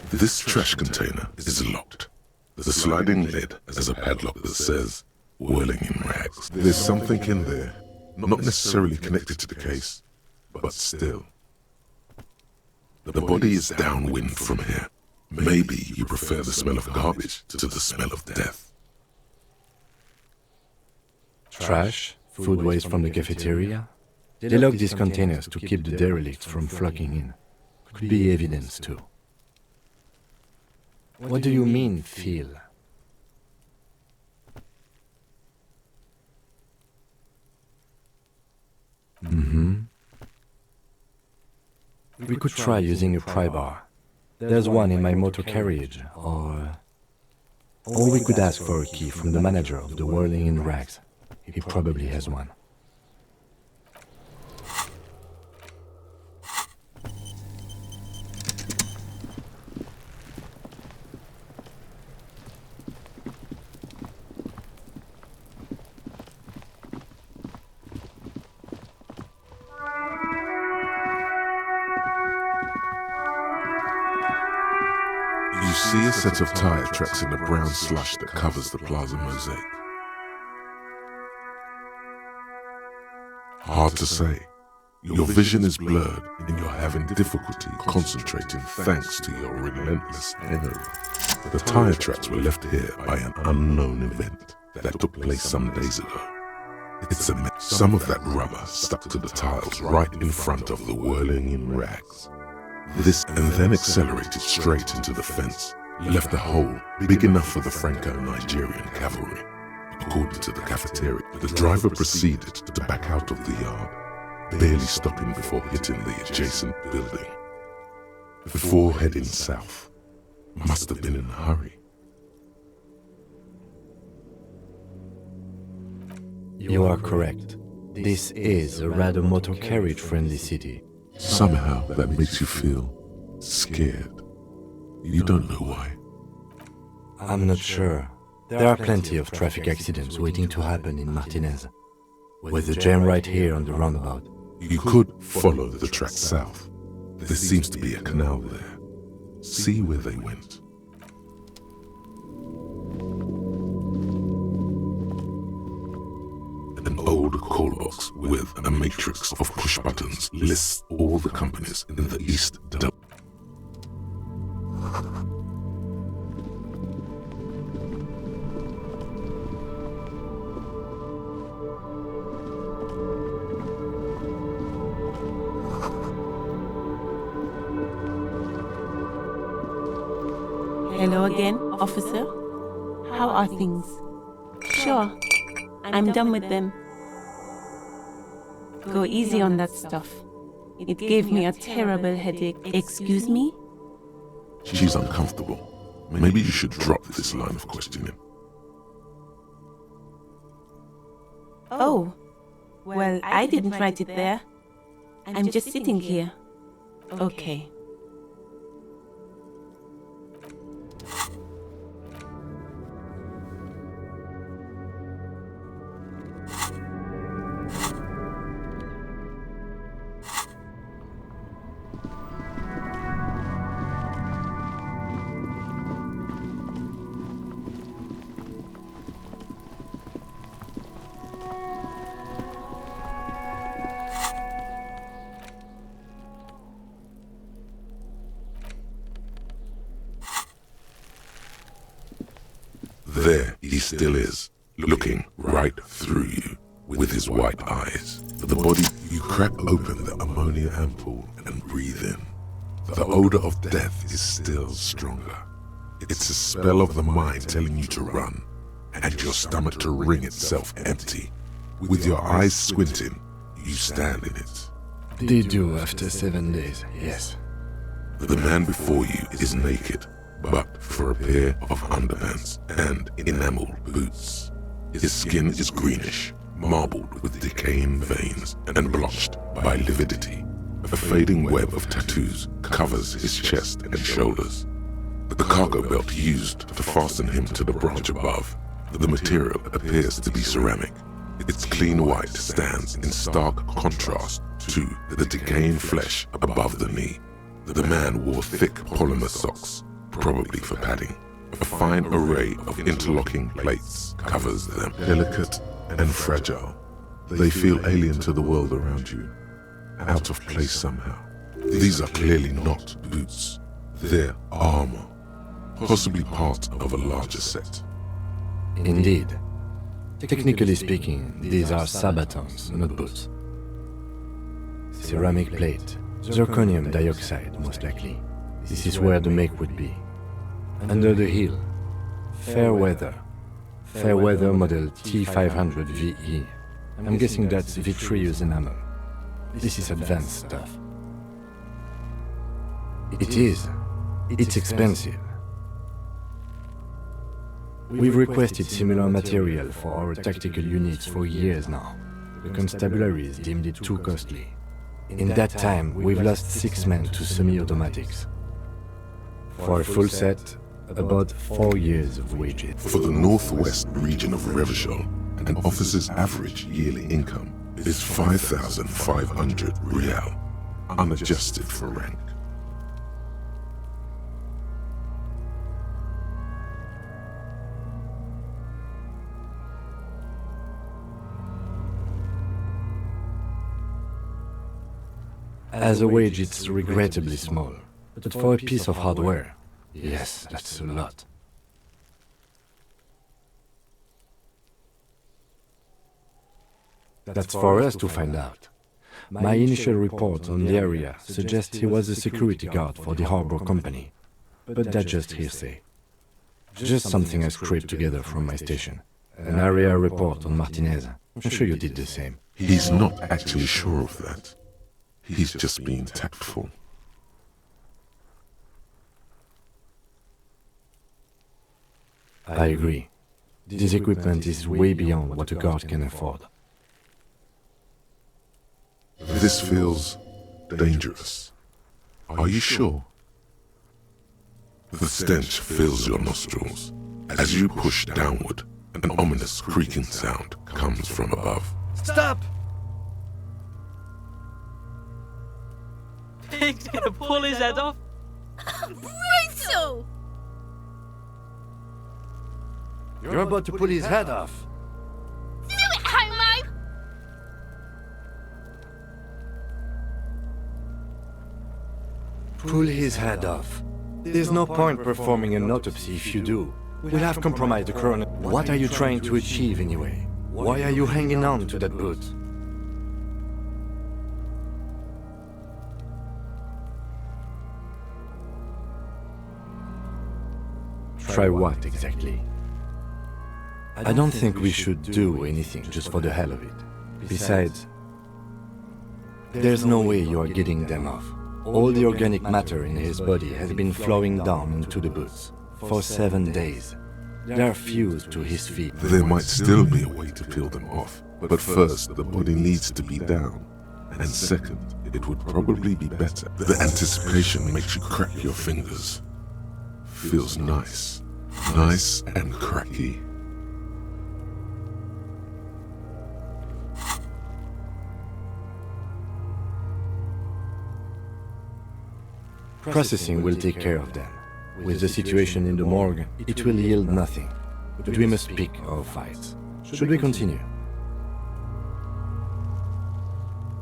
This trash container is locked. The sliding lid has a padlock that says, "Whirling in rags." There's something in there, not necessarily connected to the case, but still. The body is downwind from here. Maybe you prefer the smell of garbage to the smell of death. Trash, food waste from the cafeteria. They lock these containers to keep the derelicts from flocking in. Could be evidence too. What do you mean, feel? We could try using a pry bar. There's one in my motor carriage, or we could ask for a key from the manager of the Whirling in Rags. He probably has one. You see a set of tire tracks in the brown slush that covers the plaza mosaic. Hard to say. Your vision is blurred and you're having difficulty concentrating thanks to your relentless hangover. The tire tracks were left here by an unknown event that took place some days ago. It's a mess. Some of that rubber stuck to the tiles right in front of the Whirling in Rags. This and then accelerated straight into the fence, left a hole big enough for the Franco-Nigerian cavalry. According to the cafeteria, the driver proceeded to back out of the yard, barely stopping before hitting the adjacent building. Before heading south, must have been in a hurry. You are correct. This is a rather motor carriage-friendly city. Somehow that makes you feel scared. You don't know why. I'm not sure. There are plenty of traffic accidents waiting to happen in Martinez. With the jam right here on the roundabout. You could follow the track south. There seems to be a canal there. See where they went. An old call box with a matrix of push buttons lists all the companies in the East Delta. Hello again, officer. How are things? Sure, I'm done with them. Go easy on that stuff. It gave me a terrible headache. Excuse me? She's uncomfortable. Maybe you should drop this line of questioning. Oh, well, I didn't write it there. I'm just sitting here. Okay. There he still is, looking right through you with his white eyes. The body, you crack open the ammonia ampoule and breathe in. The odor of death is still stronger. It's a spell of the mind telling you to run, and your stomach to wring itself empty. With your eyes squinting, you stand in it. They do after 7 days, yes. The man before you is naked, but for a pair of underpants and enameled boots. His skin is greenish, marbled with decaying veins and blotched by lividity. A fading web of tattoos covers his chest and shoulders. The cargo belt used to fasten him to the branch above. The material appears to be ceramic. Its clean white stands in stark contrast to the decaying flesh above the knee. The man wore thick polymer socks, probably for padding. A fine array of interlocking plates covers them, delicate and fragile. They feel alien to the world around you, out of place somehow. These are clearly not boots. They're armor, possibly part of a larger set. Indeed. Technically speaking, these are sabatons, not boots. Ceramic plate, zirconium dioxide, most likely. This is where the make would be. Under the heel, fair weather model T500 VE. I'm guessing that's vitreous enamel. This is advanced stuff. It is. It's expensive. We've requested similar material for our tactical units for years now. The constabularies deemed it too costly. In that time, we've lost 6 men to semi-automatics. For a full set, about 4 years of wages. For the northwest region of Revachol, an officer's average yearly income is 5,500 real, unadjusted for rank. As a wage, it's regrettably small. But for a piece of hardware, yes, that's a lot. That's for us to find out. My initial report on the area suggests he was a security guard for the harbor company. But that's just hearsay. Just something I scraped together from my station. An area report on Martinez. I'm sure you did the same. He's not actually sure of that. He's just being tactful. I agree. This equipment is way beyond what a guard can afford. This feels dangerous. Are you sure? The stench fills your nostrils. As you push downward, an ominous creaking sound comes from above. Stop! Pig's gonna pull his head off. Brutal! You're about to pull his head off. Do it, homo! Pull his head off. There's no point performing an autopsy if you do. We'll have compromised the coroner. What are you trying to achieve anyway? Why are you hanging on to that boot? Try what exactly? I don't think we should do anything just for the hell of it. Besides, there's no way you are getting them off. All the organic matter in his body has been flowing down into the boots for 7 days. They are fused to his feet. There might still be a way to peel them off, but first the body needs to be down. And second, it would probably be better. The anticipation makes you crack your fingers. Feels nice. Nice and cracky. Processing will take care of them. With the situation in the morgue, it will yield nothing. But we must pick our fights. Should we continue?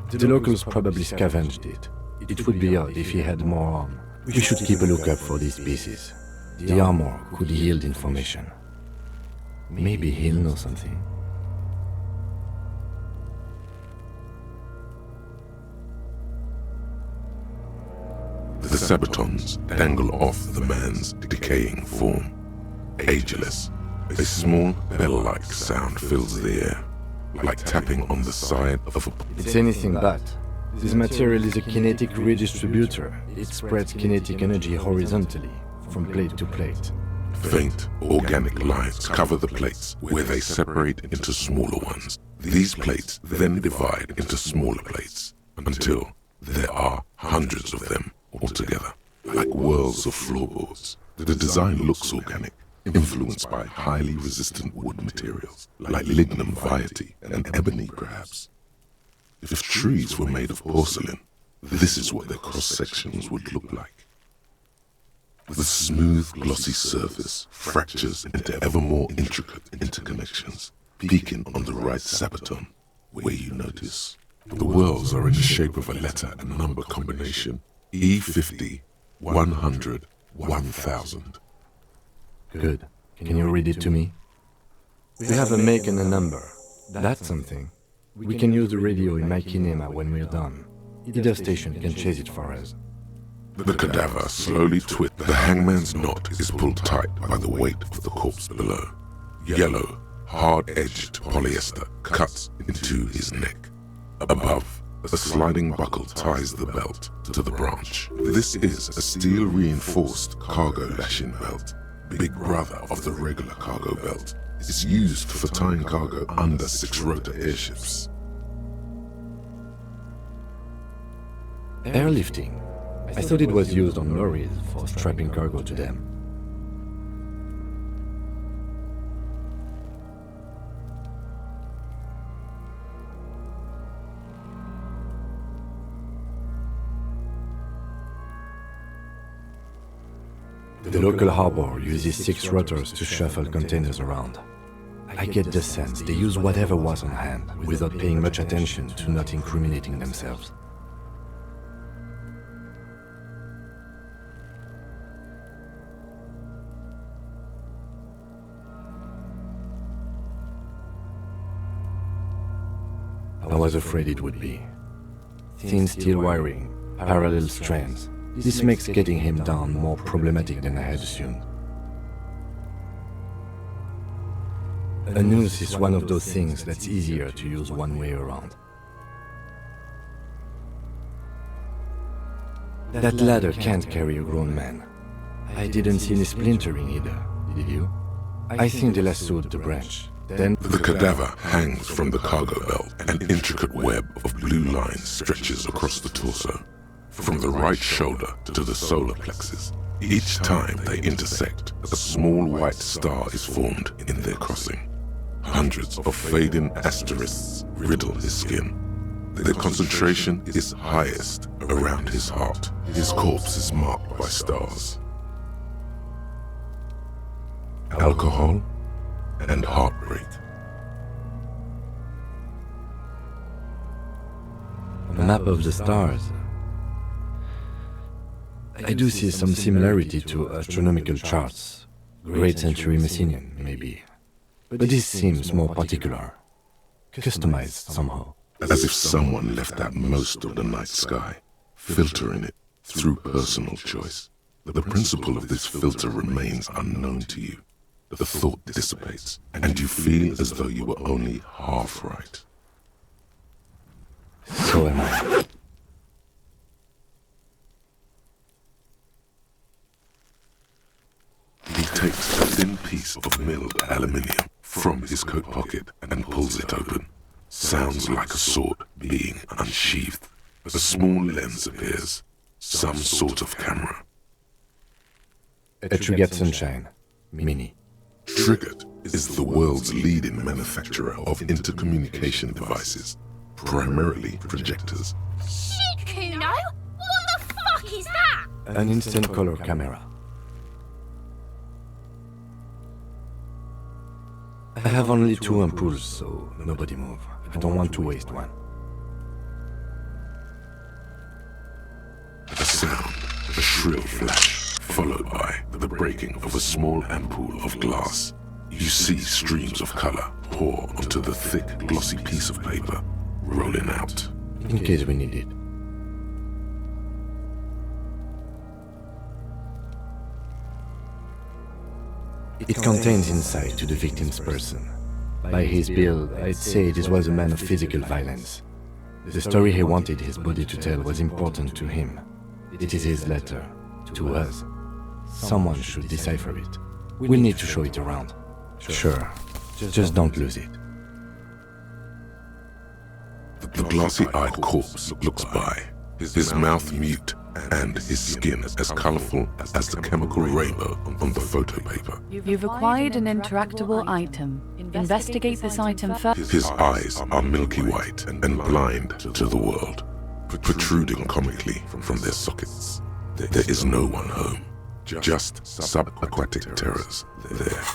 The locals probably scavenged it. It would be odd if he had more on. We should keep a lookout for these pieces. The armor could yield information. Maybe he'll know something. The sabatons dangle off the man's decaying form. Ageless, a small bell-like sound fills the air, like tapping on the side of a... It's anything but. This material is a kinetic redistributor. It spreads kinetic energy horizontally, from plate to plate. Faint, organic lines cover the plates, where they separate into smaller ones. These plates then divide into smaller plates, until there are hundreds of them altogether, like whirls of floorboards. The design looks organic, influenced by highly resistant wood materials, like lignum vitae and ebony perhaps. If trees were made of porcelain, this is what their cross-sections would look like. The smooth, glossy surface fractures into ever more intricate interconnections, peaking on the right sabaton, where you notice. The whirls are in the shape of a letter and number combination, E50, 100, 1000. Good. Can you read it to me? We have a make and a number. That's something. We can use the radio in my kinema when we're done. Either station can chase it for us. The cadaver slowly twists. The hangman's knot is pulled tight by the weight of the corpse below. Yellow, hard-edged polyester cuts into his neck. Above, a sliding buckle ties the belt to the branch. This is a steel-reinforced cargo lashing belt, big brother of the regular cargo belt. It's used for tying cargo under 6-rotor airships. Airlifting. I thought it was used on lorries for strapping cargo to them. The local harbor uses 6 rotors to shuffle containers around. I get the sense they use whatever was on hand, without paying much attention to not incriminating themselves. I was afraid it would be. Thin steel wiring, parallel strands. This makes getting him down more problematic than I had assumed. A noose is one of those things that's easier to use one way around. That ladder can't carry a grown man. I didn't see any splintering either, did you? I think they lassoed the branch. Then the cadaver hangs from the cargo belt. An intricate web of blue lines stretches across the torso, from the right shoulder to the solar plexus. Each time they intersect, a small white star is formed in their crossing. Hundreds of fading asterisks riddle his skin. Their concentration is highest around his heart. His corpse is marked by stars. Alcohol and heartbreak. A map of the stars. I do see some similarity to astronomical charts. Great century Messinian, maybe. But this seems more particular. Customized somehow. As if someone left out most of the night sky, filtering it through personal choice. The principle of this filter remains unknown to you. The thought dissipates, and you feel as though you were only half right. So am I. The takes a thin piece of milled aluminium from his coat pocket and pulls it open. Sounds like a sword being unsheathed. A small lens appears, some sort of camera. A Trigger Sunshine Mini. Triggered is the world's leading manufacturer of intercommunication devices, primarily projectors. Shit, Kuno! What the fuck is that? An instant color camera. I have only 2 ampoules, so nobody move. I don't want to waste one. A sound, a shrill flash, followed by the breaking of a small ampoule of glass. You see streams of color pour onto the thick, glossy piece of paper, rolling out. In case we need it. It contains insight to the victim's person. By his build, I'd say this was a man of physical violence. The story he wanted his body to tell was important to him. It is his letter, to us. Someone should decipher it. We'll need to show it around. Sure, just don't lose it. The glossy-eyed corpse looks by, his mouth mute and his skin as colorful as the chemical rainbow on the photo paper. You've acquired an interactable item. Investigate this item first. His eyes are milky white and blind to the world, protruding comically from their sockets. There is no one home, just subaquatic terrors there.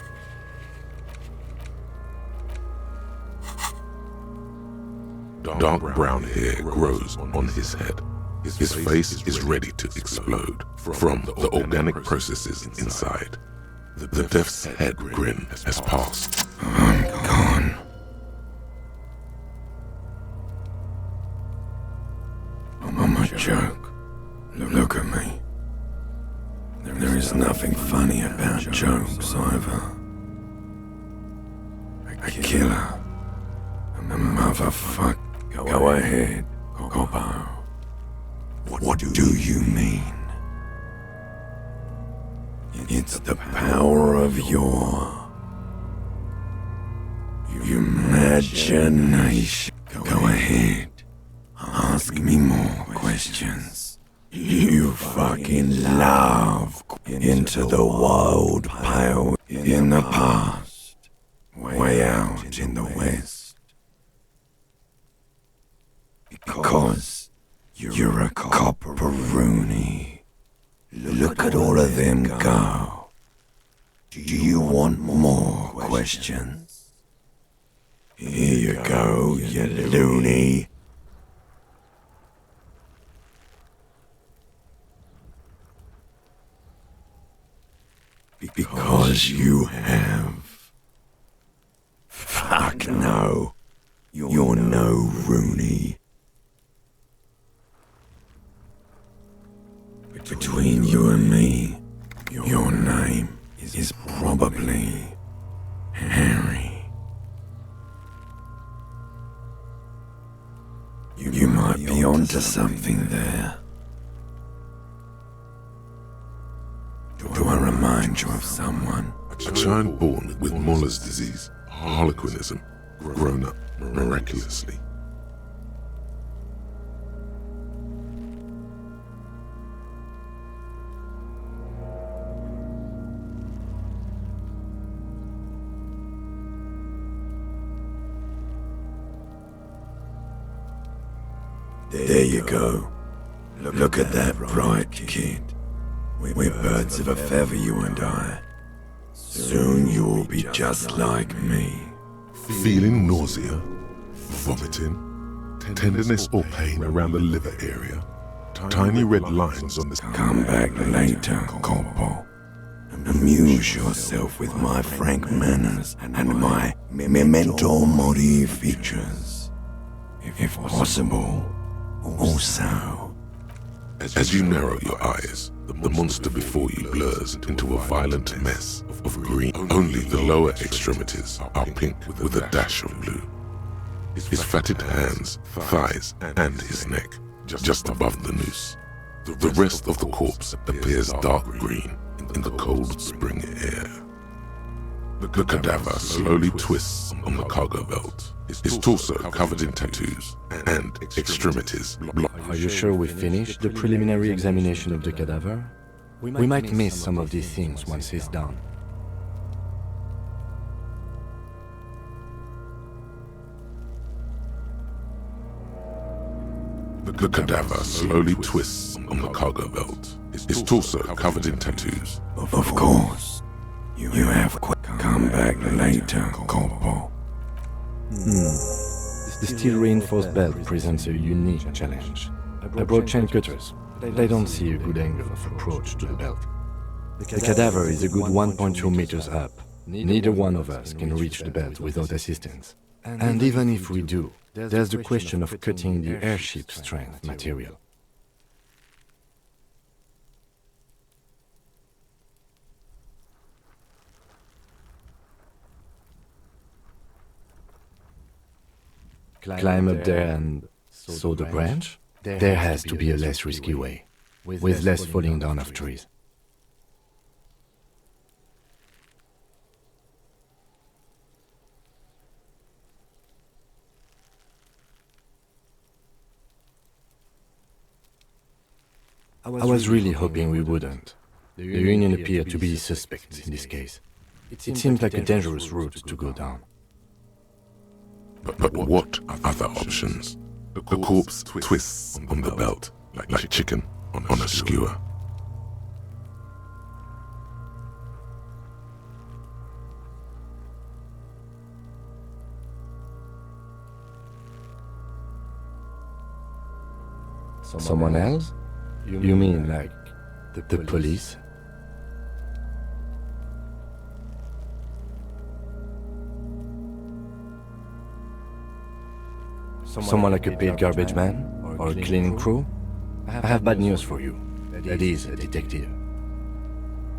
Dark brown hair grows on his head. His face is ready to explode from the organic processes inside. The death's head grin has passed. I'm gone. I'm a joke. Look at me. There is nothing funny about jokes either. A killer. A motherfucker. Go ahead, Gobbo. What do you mean? It's the power of your imagination. Go ahead. Ask me more questions. You fucking love into the wild pale in the past, way out in the west. Because you're a copperoonie. Look at all of them go. Do you want more questions? Here you go, you loony. Because you have. Fuck no. You're no Rooney. Between you and me, your name is probably Harry. You might be onto something there. Do I remind you of someone? A child born with Muller's disease, harlequinism, grown up miraculously. There you go. Look at that bright kid. We're birds of a feather, you and I. Soon you will be just like me. Feeling nausea, vomiting, tenderness or pain around the liver area, tiny red lines on this. Come back later, Corporal. Amuse yourself with my frank manners and my memento mori features. If possible, also. As you narrow your eyes, the monster before you blurs into a violent mess of green. Only the lower extremities are pink with a dash of blue. His fatted hands, thighs, and his neck just above the noose. The rest of the corpse appears dark green in the cold spring air. The cadaver slowly twists on the cargo belt, his torso covered in tattoos and extremities blocked. Are you sure we finished the preliminary examination of the cadaver? We might miss some of these things once it's done. The cadaver slowly twists on the cargo belt, his torso covered in tattoos. Of course. You have come back later, Corporal. The steel-reinforced belt presents a unique challenge. I brought chain cutters. They don't see a good angle of approach to the belt. The cadaver is a good 1.2 meters up. Neither one of us can reach the belt without assistance. And even if we do, there's the question of cutting the airship strength material. Climb up there and saw the branch? There has to be a less risky way, with less falling down of trees. I was really hoping we wouldn't. The Union appeared to be suspect in this case. It seems like a dangerous route to go down. But what other options? The corpse twists on the belt like chicken on a skewer. Someone else? You mean like the police? Someone like a paid garbage man? Or a cleaning crew? I have bad news for you. That is a detective.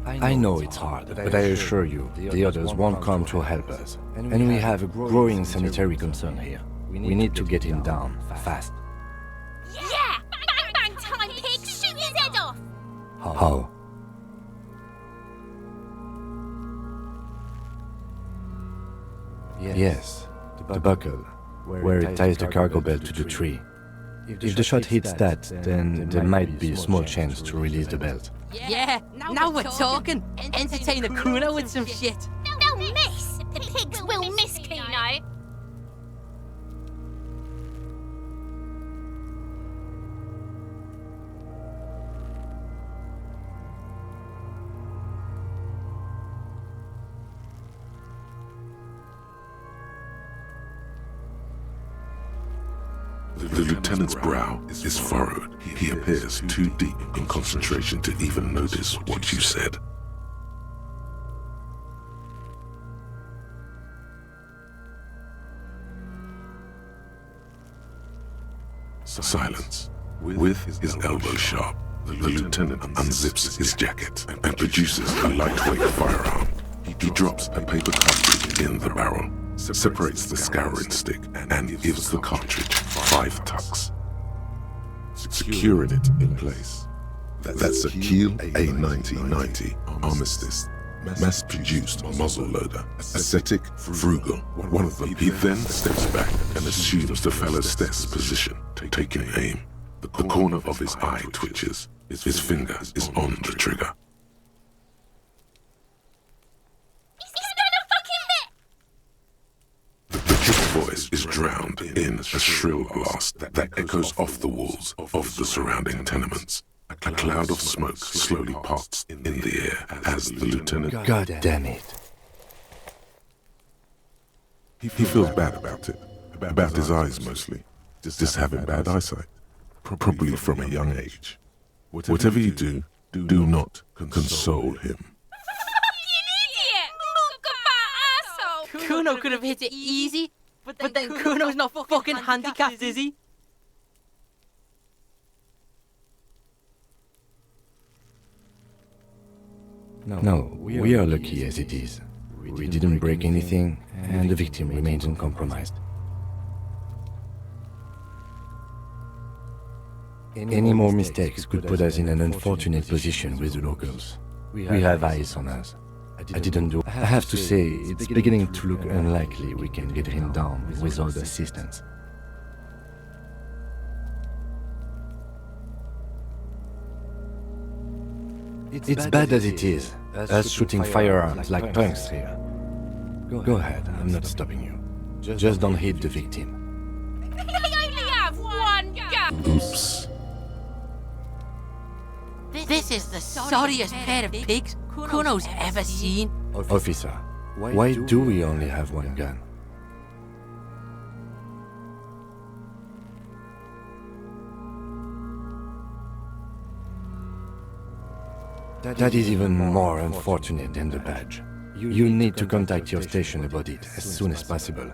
I know it's hard, but I assure you, the others won't come to help us. And we have a growing sanitary concern here. We need to get him down, fast. Yeah! Bang bang time, pig! Shoot his head off! How? Yes, the buckle, where it ties the cargo belt to the tree. If the shot hits that, then there might be a small chance to release the belt. Yeah, now we're talking. Entertain a Kuno with some shit. They'll miss! The pigs will miss, Kino! The lieutenant's brow is furrowed. He appears too deep in concentration to even notice what you said. Silence. With his elbow sharp, the lieutenant unzips his jacket and produces a lightweight firearm. He drops a paper cartridge in the barrel, separates the scouring stick, and gives the cartridge 5 tucks, securing it in place. That's a Kiel A9090 Armistice, mass-produced muzzle loader, ascetic, frugal. One of them. He then steps back and assumes the fellow's position, taking aim. The corner of his eye twitches. His finger is on the trigger. Voice is drowned in a shrill blast that echoes off the walls of the surrounding tenements. A cloud of smoke slowly parts in the air as the lieutenant... God damn it. He feels bad about it. About his eyes mostly. Just having bad eyesight. Probably from a young age. Whatever you do, do not console him. Kuno could have hit it easy, but then Kuno's not fucking handicapped, is he? No, we are lucky as it is. We didn't break anything, and the victim remains uncompromised. Any more mistakes could put us in an unfortunate position with the locals. We have eyes on us, I didn't do. I have to say, it's beginning to look unlikely we can get him down without assistance. It's bad as it is, us shooting firearms like punks here. Go ahead, I'm not stopping you. Just don't hit the victim. I only have one gun. Oops. This is the sorriest pair of pigs Kuno's ever seen. Officer, why do we only have one gun? That is even more unfortunate than the badge. You need to contact your station about it as soon as possible.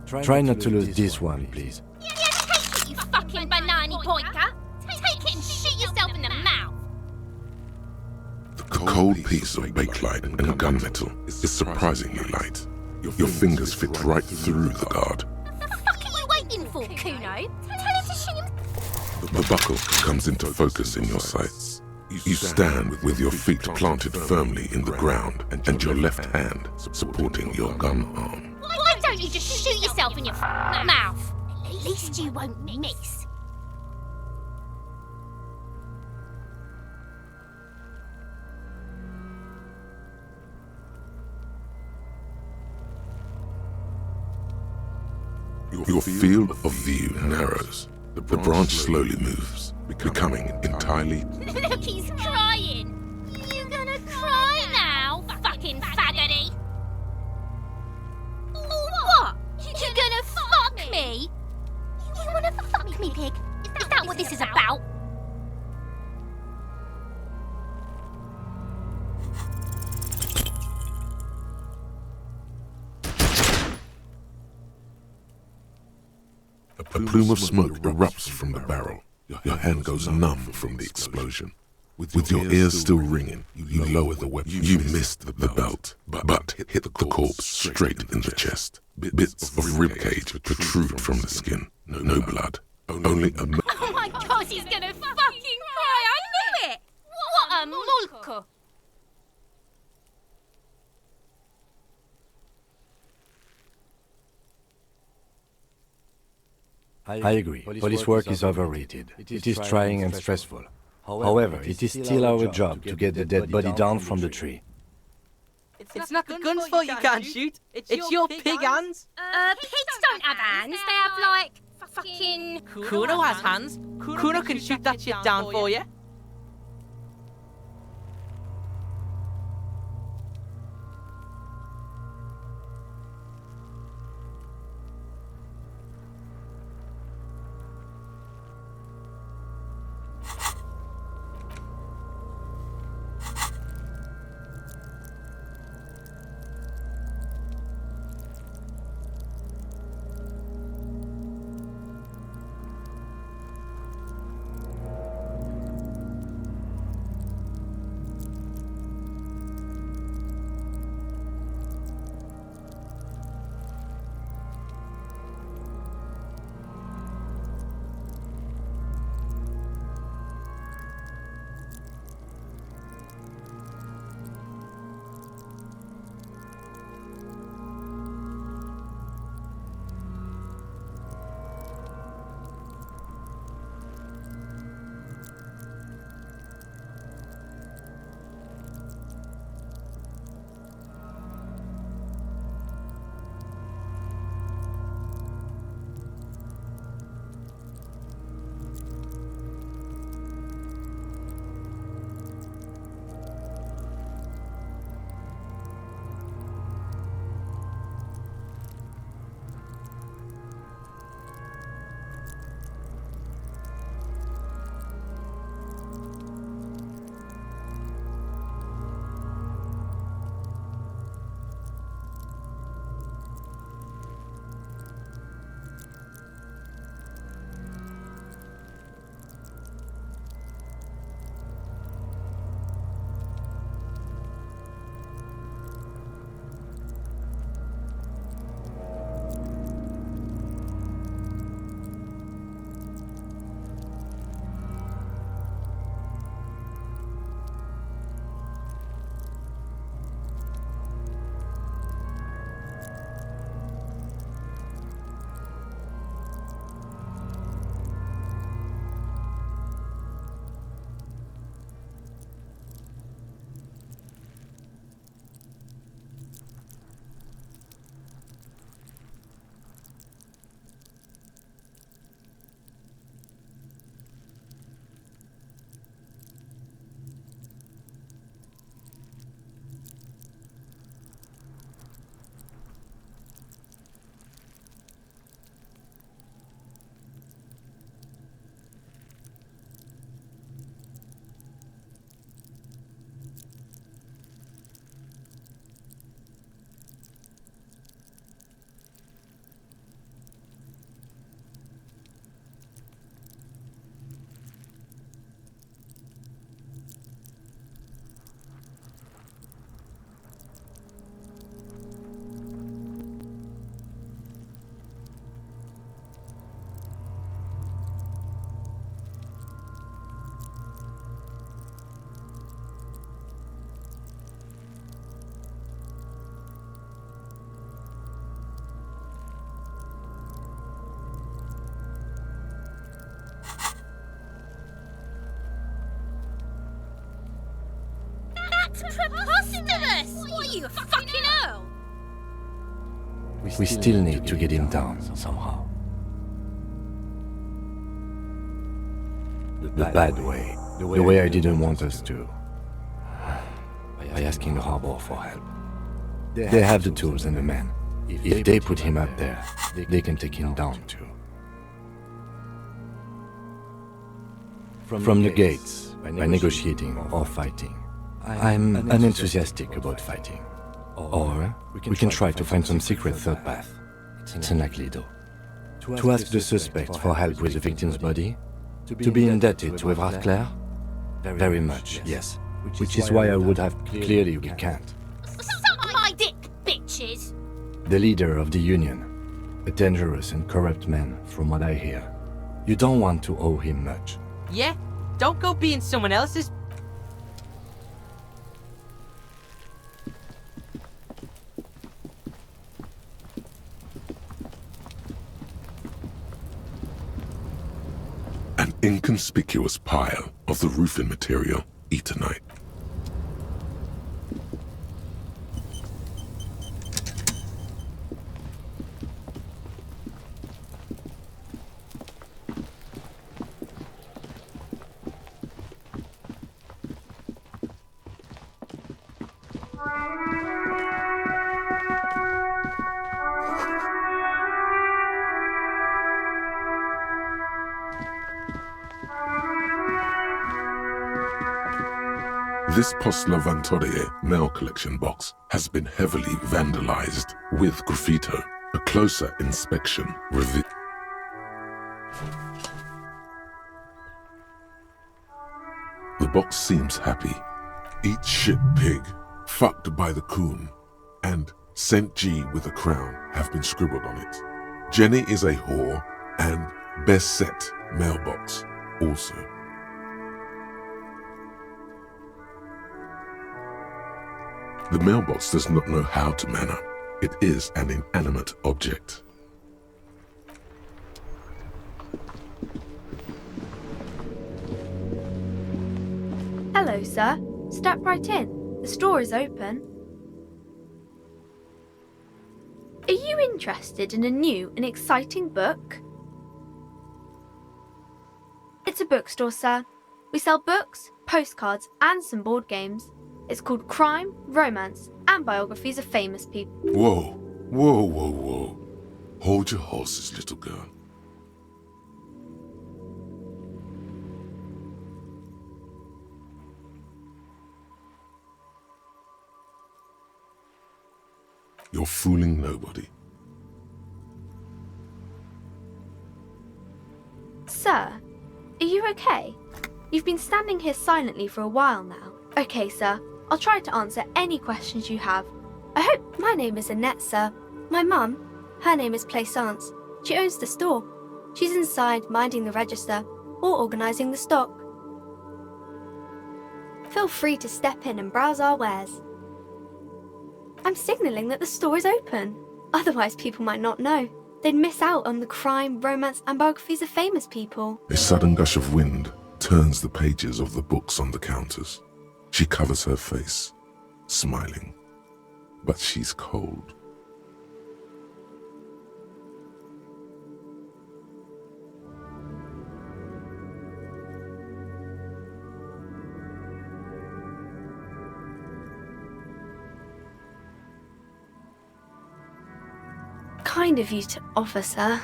Try not to lose this one, please. Yeah, take it, you fucking banana pointer. Take it and shoot yourself in the mouth. The cold piece of bakelite and gunmetal is surprisingly light. Your fingers fit right through the guard. What the fuck are you waiting for, Kuno? Tell him to shoot him. The buckle comes into focus in your sights. You stand with your feet planted firmly in the ground and your left hand supporting your gun arm. Why don't you just shoot yourself in your mouth? At least you won't miss. Your field of view narrows. The branch slowly moves, becoming entirely... Look, he's crying. You gonna cry now, fucking faggoty? What? You gonna fuck me? You wanna fuck me, pig? Is that what this is about? A plume of smoke erupts from the barrel. Your hand goes numb from the explosion. With your ears still ringing, you lower the weapon. You missed the belt, but hit the corpse straight in the chest. Bits of ribcage protrude from the skin. No blood. Only a... Oh my god, he's gonna fucking cry! I knew it! What a mulko! I agree. Police work is overrated. It is trying and stressful. However, it is still our job to get the dead body down from the tree. It's not the gun's fault you can't shoot. It's your pig hands. Pigs don't have hands. They have, like, fucking... Kuno has hands. Kuno can shoot that shit down for you. preposterous! What are you, a fucking earl? We still need to get him down somehow. The bad way. The way I didn't want us to. By asking the harbor for help. They have the tools and the men. If they put him up there, they can take him down too. From the gates, by negotiating or fighting. I'm unenthusiastic about fighting. Or we can try to find some secret third path. It's unlikely though. To ask the suspect for help with the victim's body? To be indebted to Evrard Clare? Very much, yes. Which is why I would have clearly we can't. Suck my dick, bitches! The leader of the Union. A dangerous and corrupt man, from what I hear. You don't want to owe him much. Yeah? Don't go being someone else's. An inconspicuous pile of the roofing material, Eternite. This Postler Vantorie mail collection box has been heavily vandalized with graffito. A closer inspection reveals the box seems happy. Eat shit pig, fucked by the coon, and St. G with a crown have been scribbled on it. Jenny is a whore, and best set mailbox also. The mailbox does not know how to man up. It is an inanimate object. Hello, sir. Step right in. The store is open. Are you interested in a new and exciting book? It's a bookstore, sir. We sell books, postcards, and some board games. It's called Crime, Romance, and Biographies of Famous People. Whoa, whoa, whoa, whoa. Hold your horses, little girl. You're fooling nobody. Sir, are you okay? You've been standing here silently for a while now. Okay, sir. I'll try to answer any questions you have. I hope my name is Annette, sir. My mum, her name is Plaisance. She owns the store. She's inside minding the register or organising the stock. Feel free to step in and browse our wares. I'm signalling that the store is open. Otherwise people might not know. They'd miss out on the crime, romance and biographies of famous people. A sudden gush of wind turns the pages of the books on the counters. She covers her face, smiling, but she's cold. Kind of you to offer, sir.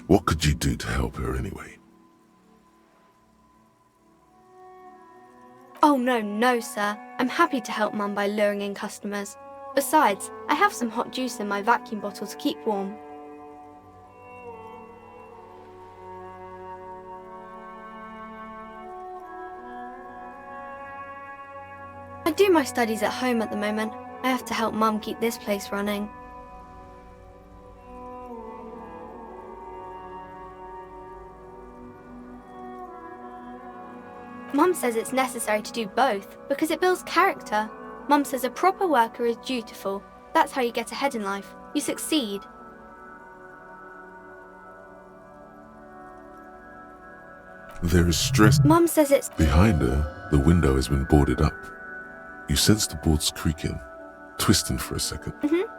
What could you do to help her anyway? Oh no, sir. I'm happy to help Mum by luring in customers. Besides, I have some hot juice in my vacuum bottle to keep warm. I do my studies at home at the moment. I have to help Mum keep this place running. Mum says it's necessary to do both because it builds character. Mum says a proper worker is dutiful. That's how you get ahead in life. You succeed. There is stress. Mum says it's... Behind her, the window has been boarded up. You sense the boards creaking, twisting for a second. Mm-hmm.